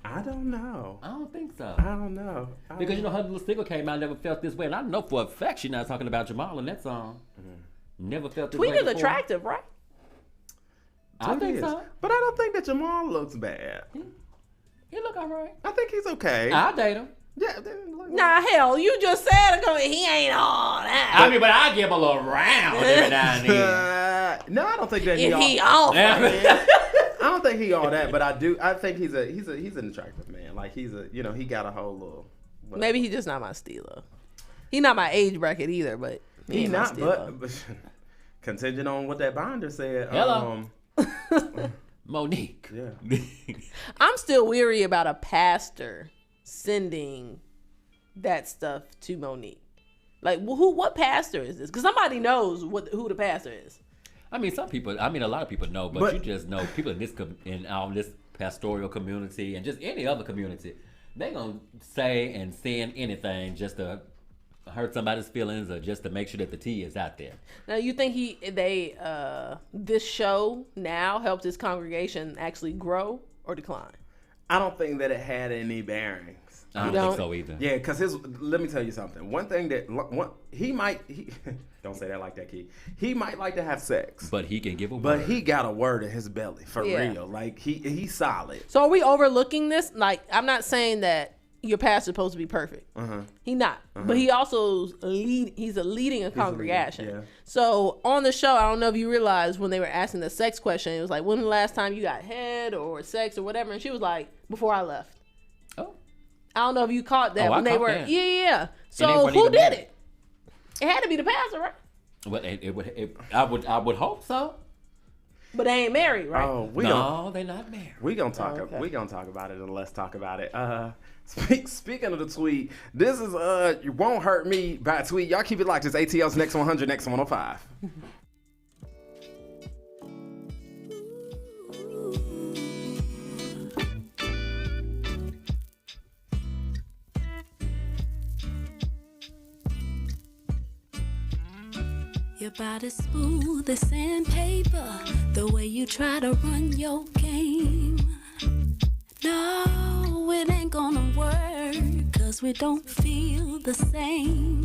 I don't know. I don't think so. I don't know. Because you know her little single came out, I never felt this way, and I know for a fact she's not talking about Jamal in that song. Never felt this way Tweet is before. attractive, right? I think so. But I don't think that Jamal looks bad. He look alright. I think he's okay. I'll date him. Yeah. Nah, hell, you just said he ain't all that. I mean, but I give him a little round every now and then. No, I don't think that If he all I don't think he all that, but I do. I think he's an attractive man. Like he got a whole little. Whatever. Maybe he's just not my stealer. He not my age bracket either, but he ain't my not. stealer. But contingent on what that binder said. Hello. Monique. Yeah. I'm still weary about a pastor sending that stuff to Monique. Like, what pastor is this? Because somebody knows who the pastor is. I mean, a lot of people know, but you just know people in this pastoral community and just any other community, they gonna say and send anything just to hurt somebody's feelings or just to make sure that the tea is out there. Now, you think this show now helped his congregation actually grow or decline? I don't think that it had any bearings. I don't think so either. Yeah, because let me tell you something. One thing that he don't say that like that, Key. He might like to have sex, but he can give a word. But he got a word in his belly for real. Like he's solid. So are we overlooking this? Like, I'm not saying that your pastor's supposed to be perfect. He not, but he also he's leading a congregation. Yeah. So on the show, I don't know if you realized when they were asking the sex question, it was like, when the last time you got head or sex or whatever, and she was like, before I left. Oh. I don't know if you caught that when they were. That. Yeah. So who did it? It had to be the pastor, right? Well, I would hope so. But they ain't married, right? Oh, they're not married. We gonna talk. We gonna talk about it, and let's talk about it. Speaking of the tweet, this is "You Won't Hurt Me" by tweet. Y'all keep it locked. It's ATL's Next 100, Next 105. Your body's smooth as sandpaper, the way you try to run your game. No, it ain't gonna work, 'cause we don't feel the same.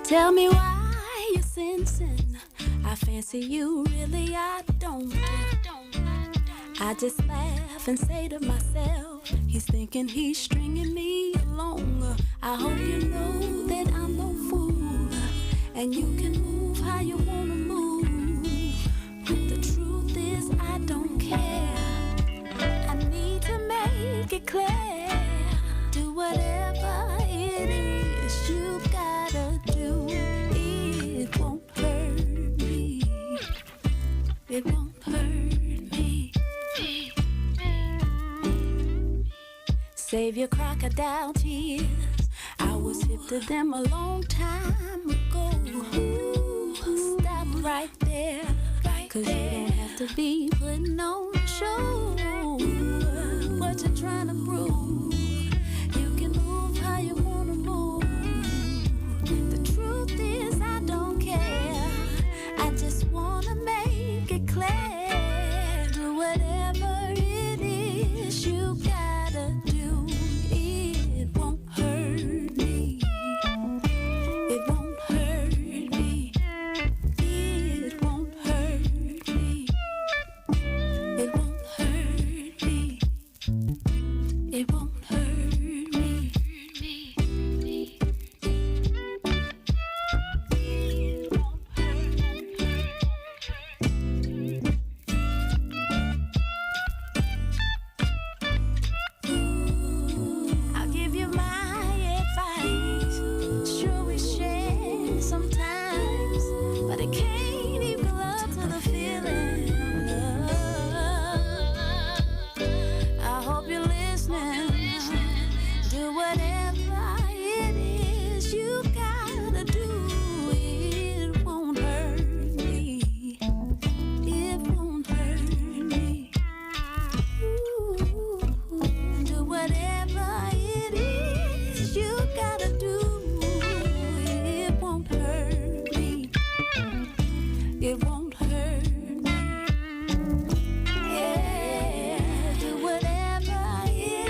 Tell me why you're sensing I fancy you, really I don't. I just laugh and say to myself, he's thinking he's stringing me along. I hope you know that I'm no fool, and you can move how you wanna move. The truth is I don't care. I need to make it clear. Do whatever it is you gotta do. It won't hurt me. It won't hurt me. Save your crocodile tears. I was hip to them a long time ago. Ooh, stop right there, 'cause you don't have to be putting on a show. What you trying to prove? You can move how you wanna move. The truth is I don't care. I just wanna make it clear. Do whatever it is you gotta do. It won't hurt me. It won't hurt me. It won't hurt me. It won't hurt me. It won't hurt me. I'll give you my advice. Sure, we share sometimes, but it can't equal up to the feeling. I hope you're listening. Do whatever it is you gotta do. It won't hurt me. It won't hurt me. Ooh, do whatever it is you gotta do. It won't hurt me. It won't hurt me. Yeah, do whatever it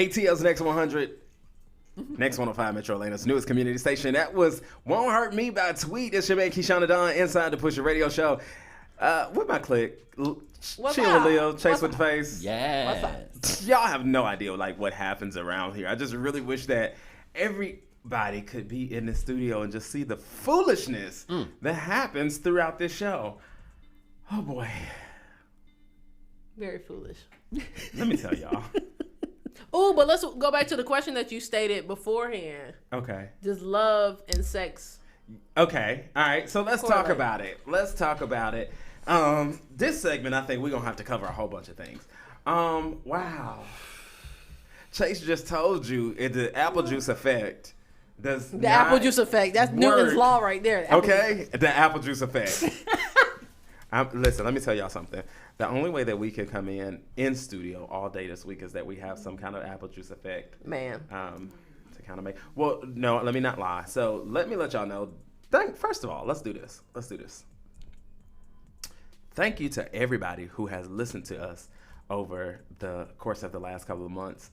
ATL's Next 100. Next 105 Metro Atlanta's newest community station. That was Won't Hurt Me by Tweet. It's your man Keishaun Don inside the Push Your Radio Show. With my clique. What's Chill up? with Leo, Chase What's with the up? face. Yeah. Y'all have no idea like what happens around here. I just really wish that everybody could be in the studio and just see the foolishness that happens throughout this show. Oh boy. Very foolish. Let me tell y'all. Oh, but let's go back to the question that you stated beforehand. Okay. Does love and sex? Okay. All right. So let's talk Correlate. about it. Let's talk about it. This segment, I think we're going to have to cover a whole bunch of things. Wow. Chase just told you the apple juice effect does The apple juice effect. That's Newton's law right there. The apple Okay. The apple juice effect. Listen, let me tell y'all something. The only way that we can come in studio all day this week is that we have some kind of apple juice effect. Man. To kind of make. Well, no, let me not lie. So let me let y'all know. First of all, let's do this. Thank you to everybody who has listened to us over the course of the last couple of months.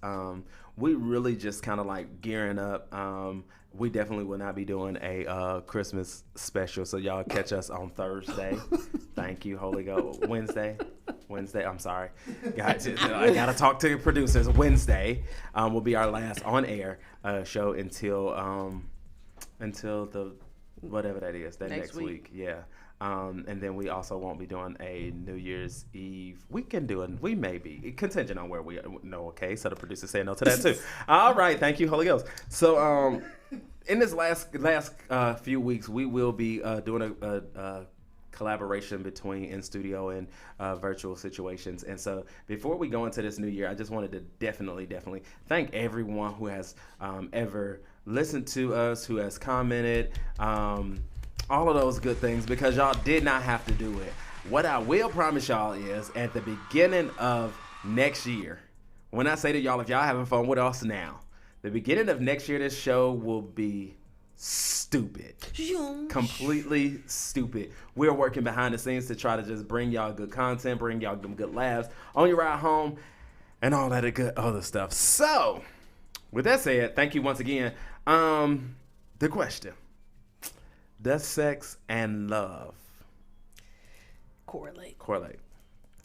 We really just kind of like gearing up. We definitely will not be doing a Christmas special, so y'all catch us on Thursday. Thank you, Holy Ghost. Wednesday, I'm sorry. I gotta talk to the producers. Wednesday will be our last on-air show until the whatever that is, that next week. Yeah. And then we also won't be doing a New Year's Eve. We can do it. We may be contingent on where we know. Okay, so the producer said no to that too. All right, thank you, Holy Ghost. So in this last few weeks, we will be doing a collaboration between in studio and virtual situations. And so before we go into this new year, I just wanted to definitely thank everyone who has ever listened to us, who has commented. All of those good things, because y'all did not have to do it. What I will promise y'all is at the beginning of next year, when I say to y'all, if y'all having fun with us now, the beginning of next year, this show will be stupid. Completely stupid. We're working behind the scenes to try to just bring y'all good content, bring y'all some good laughs on your ride home, and all that good other stuff. So, with that said, thank you once again. The question. Does sex and love correlate?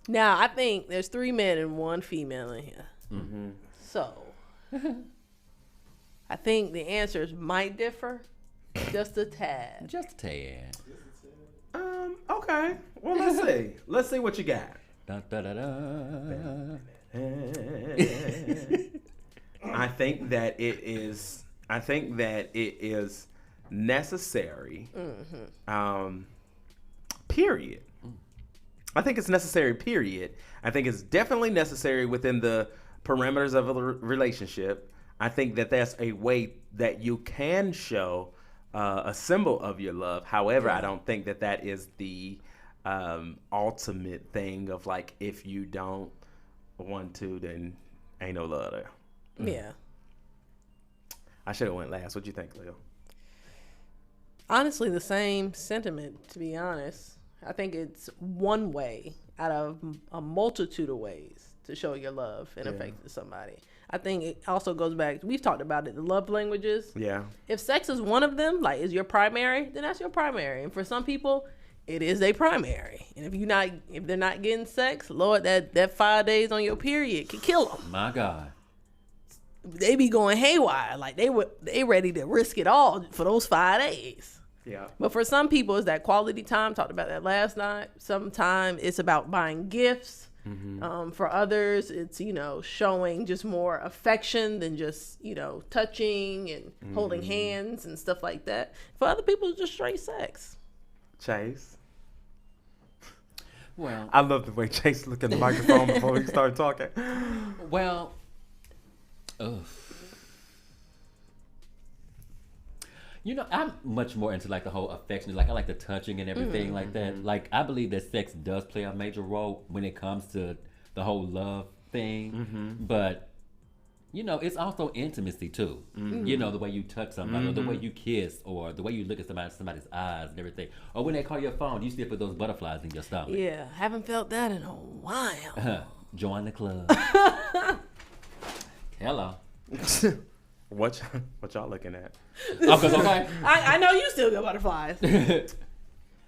Now, I think there's 3 men and 1 female in here. Mm-hmm. So, I think the answers might differ just a tad. Okay. Well, let's see. Let's see what you got. Dun, dun, dun, dun. I think that it is necessary. Period. I think it's necessary, period. I think it's definitely necessary within the parameters of a relationship. I think that that's a way that you can show a symbol of your love. However, I don't think that that is the ultimate thing of like, if you don't want to, then ain't no love there. Yeah. I should have went last. What do you think, Leo? Honestly, the same sentiment, to be honest. I think it's one way out of a multitude of ways to show your love and affect somebody. I think it also goes back, we've talked about it, the love languages. Yeah. If sex is one of them, like is your primary, then that's your primary. And for some people, it is a primary. And if they're not getting sex, Lord, that 5 days on your period could kill them. My God. They be going haywire. Like they ready to risk it all for those 5 days. Yeah. But for some people, it's that quality time. Talked about that last night. Sometimes it's about buying gifts. Mm-hmm. For others, it's, showing just more affection than just, touching and holding hands and stuff like that. For other people, it's just straight sex. Chase? Well, I love the way Chase looked at the microphone before he started talking. Well, I'm much more into like the whole affection. Like I like the touching and everything like that. Like I believe that sex does play a major role when it comes to the whole love thing. But it's also intimacy too. The way you touch somebody, or the way you kiss, or the way you look at somebody's eyes and everything. Or when they call your phone, you still put those butterflies in your stomach. Yeah, haven't felt that in a while. Join the club. Hello. What y'all looking at? Okay. I know you still got butterflies.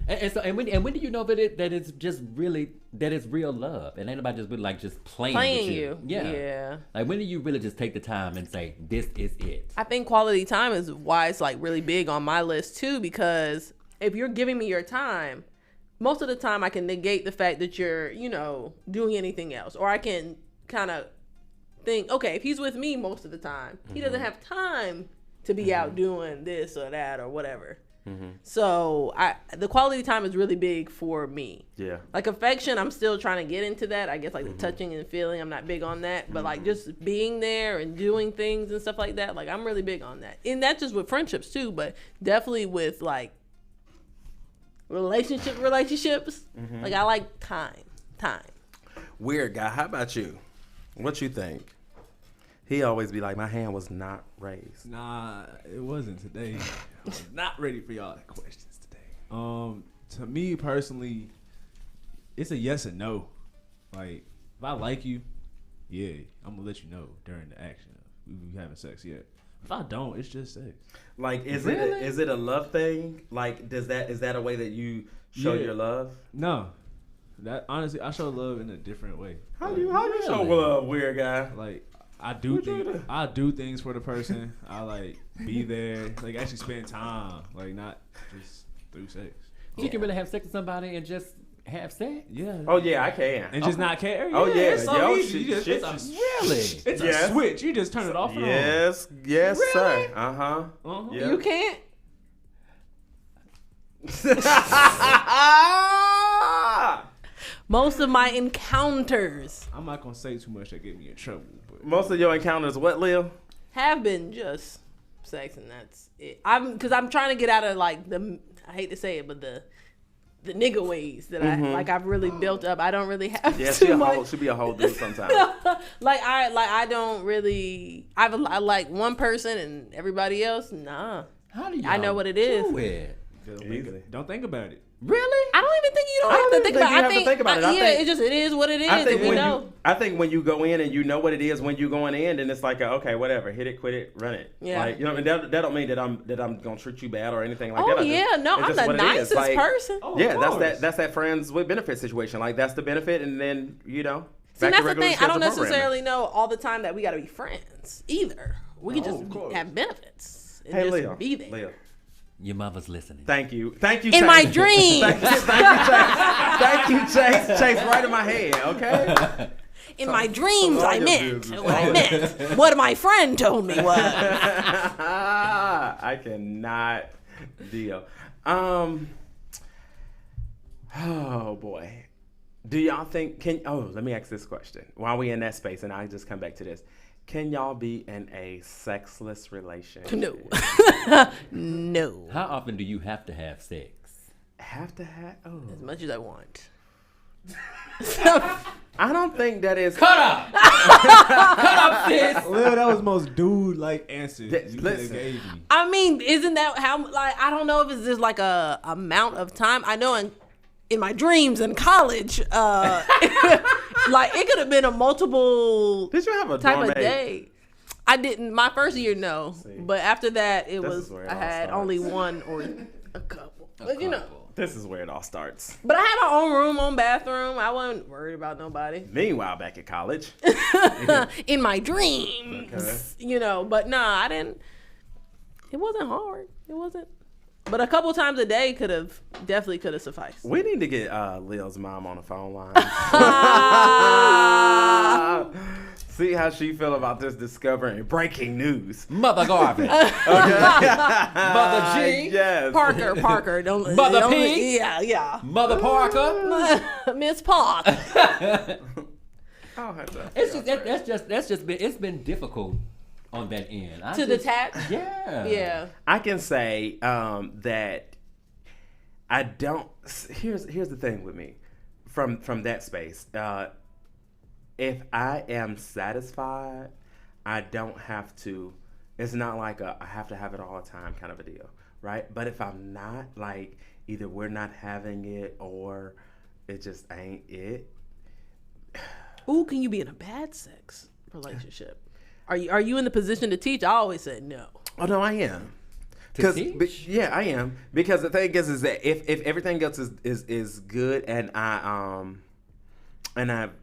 And when do you know that it's just really that it's real love and ain't nobody just really like just playing with you? Yeah. Like when do you really just take the time and say this is it? I think quality time is why it's like really big on my list too, because if you're giving me your time, most of the time I can negate the fact that you're, doing anything else, or I can kind of think, okay, if he's with me most of the time, he doesn't have time to be out doing this or that or whatever. So the quality time is really big for me. Yeah. Like affection, I'm still trying to get into that. I guess like the touching and feeling, I'm not big on that. But like just being there and doing things and stuff like that, like I'm really big on that. And that's just with friendships too, but definitely with like relationships. Like I like time. Weird guy. How about you? What you think? He always be like, my hand was not raised. Nah, it wasn't today. I was not ready for y'all questions today. To me personally, it's a yes and no. Like, if I like you, yeah, I'm gonna let you know during the action. We having sex yet? If I don't, it's just sex. Like, is it a love thing? Like, is that a way that you show your love? No. That honestly, I show love in a different way. How you show love, weird guy? Like, I do things for the person. I like be there, like actually spend time, like not just through sex. You can really have sex with somebody and just have sex? Yeah. Oh yeah, I can. And just not care? Oh yeah. It's so easy. Really? It's a switch. You just turn it off and on. Yes, Really? sir. Uh-huh. Yeah. You can't? Most of my encounters, I'm not gonna say too much that get me in trouble. But most of your encounters, what, Lil? have been just sex, and that's it. Because I'm trying to get out of like I hate to say it, but the nigga ways that I've really built up. I don't really have too much. She be a whole dude sometimes. I don't really. I like one person and everybody else. Nah. How do you? I know what it is. Don't think about it. Really? I don't even think you don't have to think about it. I think think about it. It is what it is. I think when you go in and you know what it is when you going in, then it's like okay, whatever, hit it, quit it, run it. Yeah. Like that don't mean that I'm gonna treat you bad or anything like Oh that. yeah, no, I'm the nicest person. That's that friends with benefits situation. Like that's the benefit, and then See, back that's to the regular thing. I don't scheduled necessarily know all the time that we got to be friends either. We can just have benefits and just Leo, be there. Leo. Your mother's listening. Thank you, Chase. In my dreams. Thank you, Chase. Chase, right in my head, okay? In my dreams, I meant what I meant. What my friend told me was. I cannot deal. Oh boy. Do y'all think let me ask this question. While we in that space, and I just come back to this. Can y'all be in a sexless relationship? No. No. How often do you have to have sex? Have to have? Oh. As much as I want. I don't think that is. Cut up! Cut up, sis! Well, that was the most dude-like answer you could have Listen. gave me. I mean, isn't that how, like, I don't know if it's just like a amount of time. I know in my dreams in college, like it could have been a multiple Did you have a type dorm of mate? day. I didn't. My first year, no. See. But after that, it This was is where it I all had starts. only one or a couple. But you know. This is where it all starts. But I had my own room, own bathroom. I wasn't worried about nobody. Meanwhile, back at college. In my dreams, But nah, I didn't. It wasn't hard. It wasn't. But a couple times a day definitely could have sufficed. We need to get Leo's mom on the phone line. See how she feel about this discovering breaking news. Mother Garvin. Mother G. Yes. Parker. Don't. Mother don't, P. Yeah. Mother Parker. Miss Park. It's been difficult on that end. To detach? Yeah. Yeah. I can say that I don't. Here's the thing with me, from that space. If I am satisfied, I don't have to. It's not like I have to have it all the time kind of a deal, right? But if I'm not, like either we're not having it or it just ain't it. Ooh, can you be in a bad sex relationship? Are you in the position to teach? I always said no. Oh no, I am. To teach? Yeah, I am. Because the thing is that if everything else is good and I've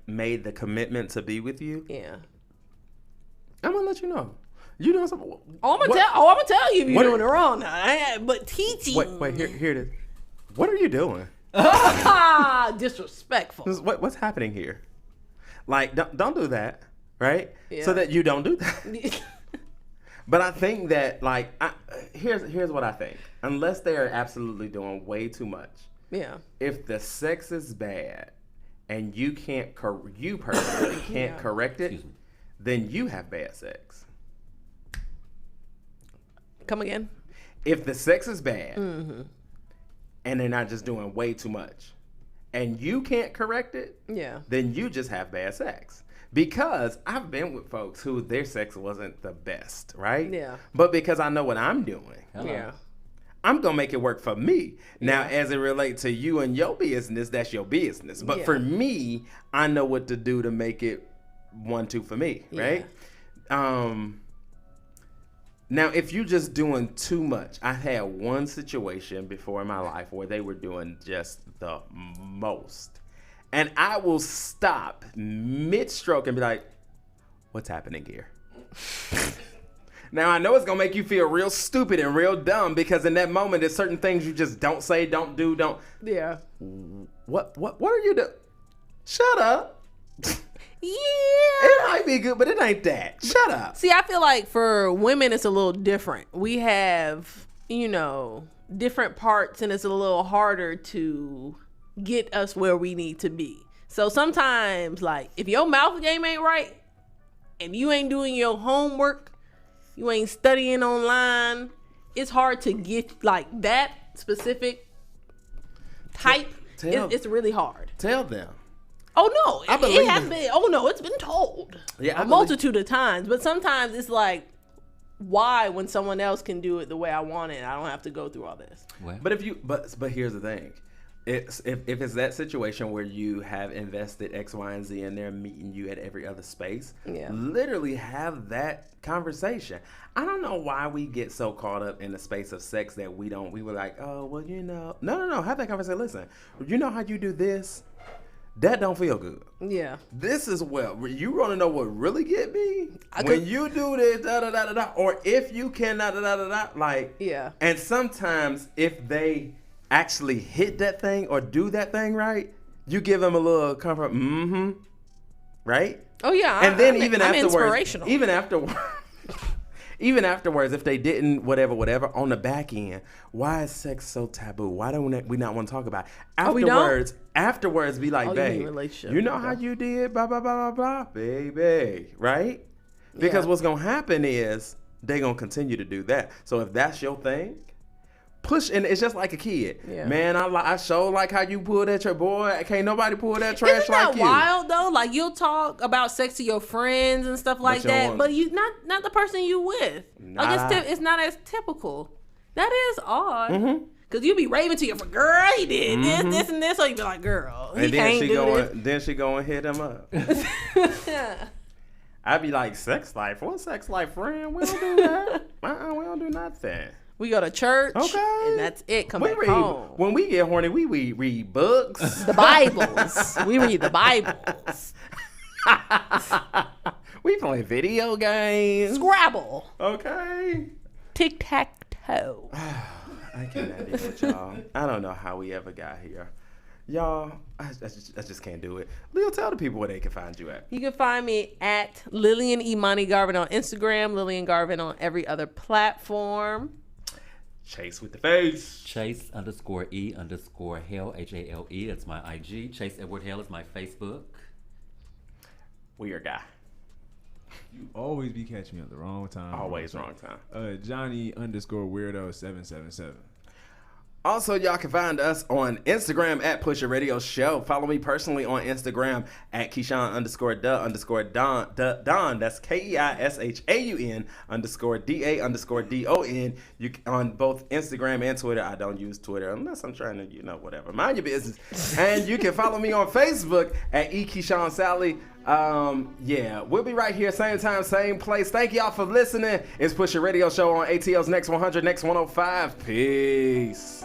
made the commitment to be with you, yeah, I'm gonna let you know. You doing something? I'm gonna tell you if you're doing it wrong now. But teaching. Wait, here it is. What are you doing? Disrespectful. What's happening here? Like, don't do that, right? Yeah. So that you don't do that. But I think that, like, here's what I think. Unless they are absolutely doing way too much. Yeah. If the sex is bad and you you personally can't correct it, then you have bad sex. Come again? If the sex is bad Mm-hmm. and they're not just doing way too much and you can't correct it, then you just have bad sex. Because I've been with folks who their sex wasn't the best, right? Yeah. But because I know what I'm doing, I'm going to make it work for me. Now, as it relates to you and your business, that's your business. But for me, I know what to do to make it 1-2 for me, right? Now, if you're just doing too much, I had one situation before in my life where they were doing just the most. And I will stop mid-stroke and be like, what's happening here? Now, I know it's going to make you feel real stupid and real dumb because in that moment, there's certain things you just don't say, don't do, don't. Yeah. What are you doing? Shut up. Yeah. It might be good, but it ain't that. Shut up. See, I feel like for women, it's a little different. We have, different parts, and it's a little harder to get us where we need to be. So sometimes, like, if your mouth game ain't right and you ain't doing your homework, you ain't studying online, it's hard to get, like, that specific type. It's really hard. Tell them. Oh no, I believe it has been. Oh no, it's been told a multitude of times. But sometimes it's like, why when someone else can do it the way I want it, I don't have to go through all this. But but here's the thing, if it's that situation where you have invested X, Y, and Z and they're meeting you at every other space, literally have that conversation. I don't know why we get so caught up in the space of sex that we were like, oh well, no, have that conversation. Listen, you know how you do this. That don't feel good. Yeah. This is you want to know what really get me? When you do this, or if you cannot, like, yeah. And sometimes if they actually hit that thing or do that thing right, you give them a little comfort, right? Oh yeah. And then even afterwards, if they didn't, whatever, on the back end, why is sex so taboo? Why don't we not want to talk about it? Afterwards, be like, babe, you know how you did, blah, blah, blah, blah, blah, baby, right? Because what's going to happen is they're going to continue to do that. So if that's your thing, push, and it's just like a kid. Yeah. Man, I sure like how you pull that trash. Boy, can't nobody pull that trash like you. Isn't that wild, though? Like, you'll talk about sex to your friends and stuff like that, but you not the person you with. Nah. Like, it's not as typical. That is odd. Mm-hmm. Because you be raving to your friend, girl, he did this, and this. So you be like, girl, he can't do this. Then she go and hit him up. I'd be like, sex life? What sex life, friend? We don't do that. We don't do nothing. We go to church, and that's it. Come back home. When we get horny, we read books. The Bibles. We read the Bibles. We play video games. Scrabble. Okay. Tic-tac-toe. I cannot deal with y'all. I don't know how we ever got here. Y'all, I just can't do it. Leo, tell the people where they can find you at. You can find me at Lillian Imani Garvin on Instagram, Lillian Garvin on every other platform. Chase with the face. Chase_E_Hale, Hale. That's my IG. Chase Edward Hale is my Facebook. Weird guy. You always be catching me at the wrong time. Always wrong time. Johnny_Weirdo 777. Also, y'all can find us on Instagram at Push Your Radio Show. Follow me personally on Instagram at Keishaun_Don. That's KEISHAUN_DA_DON. You on both Instagram and Twitter. I don't use Twitter unless I'm trying to, whatever. Mind your business. And you can follow me on Facebook at Keishaun Sally. Yeah, we'll be right here, same time, same place. Thank y'all for listening. It's Push Your Radio Show on ATL's Next 100, Next 105. Peace.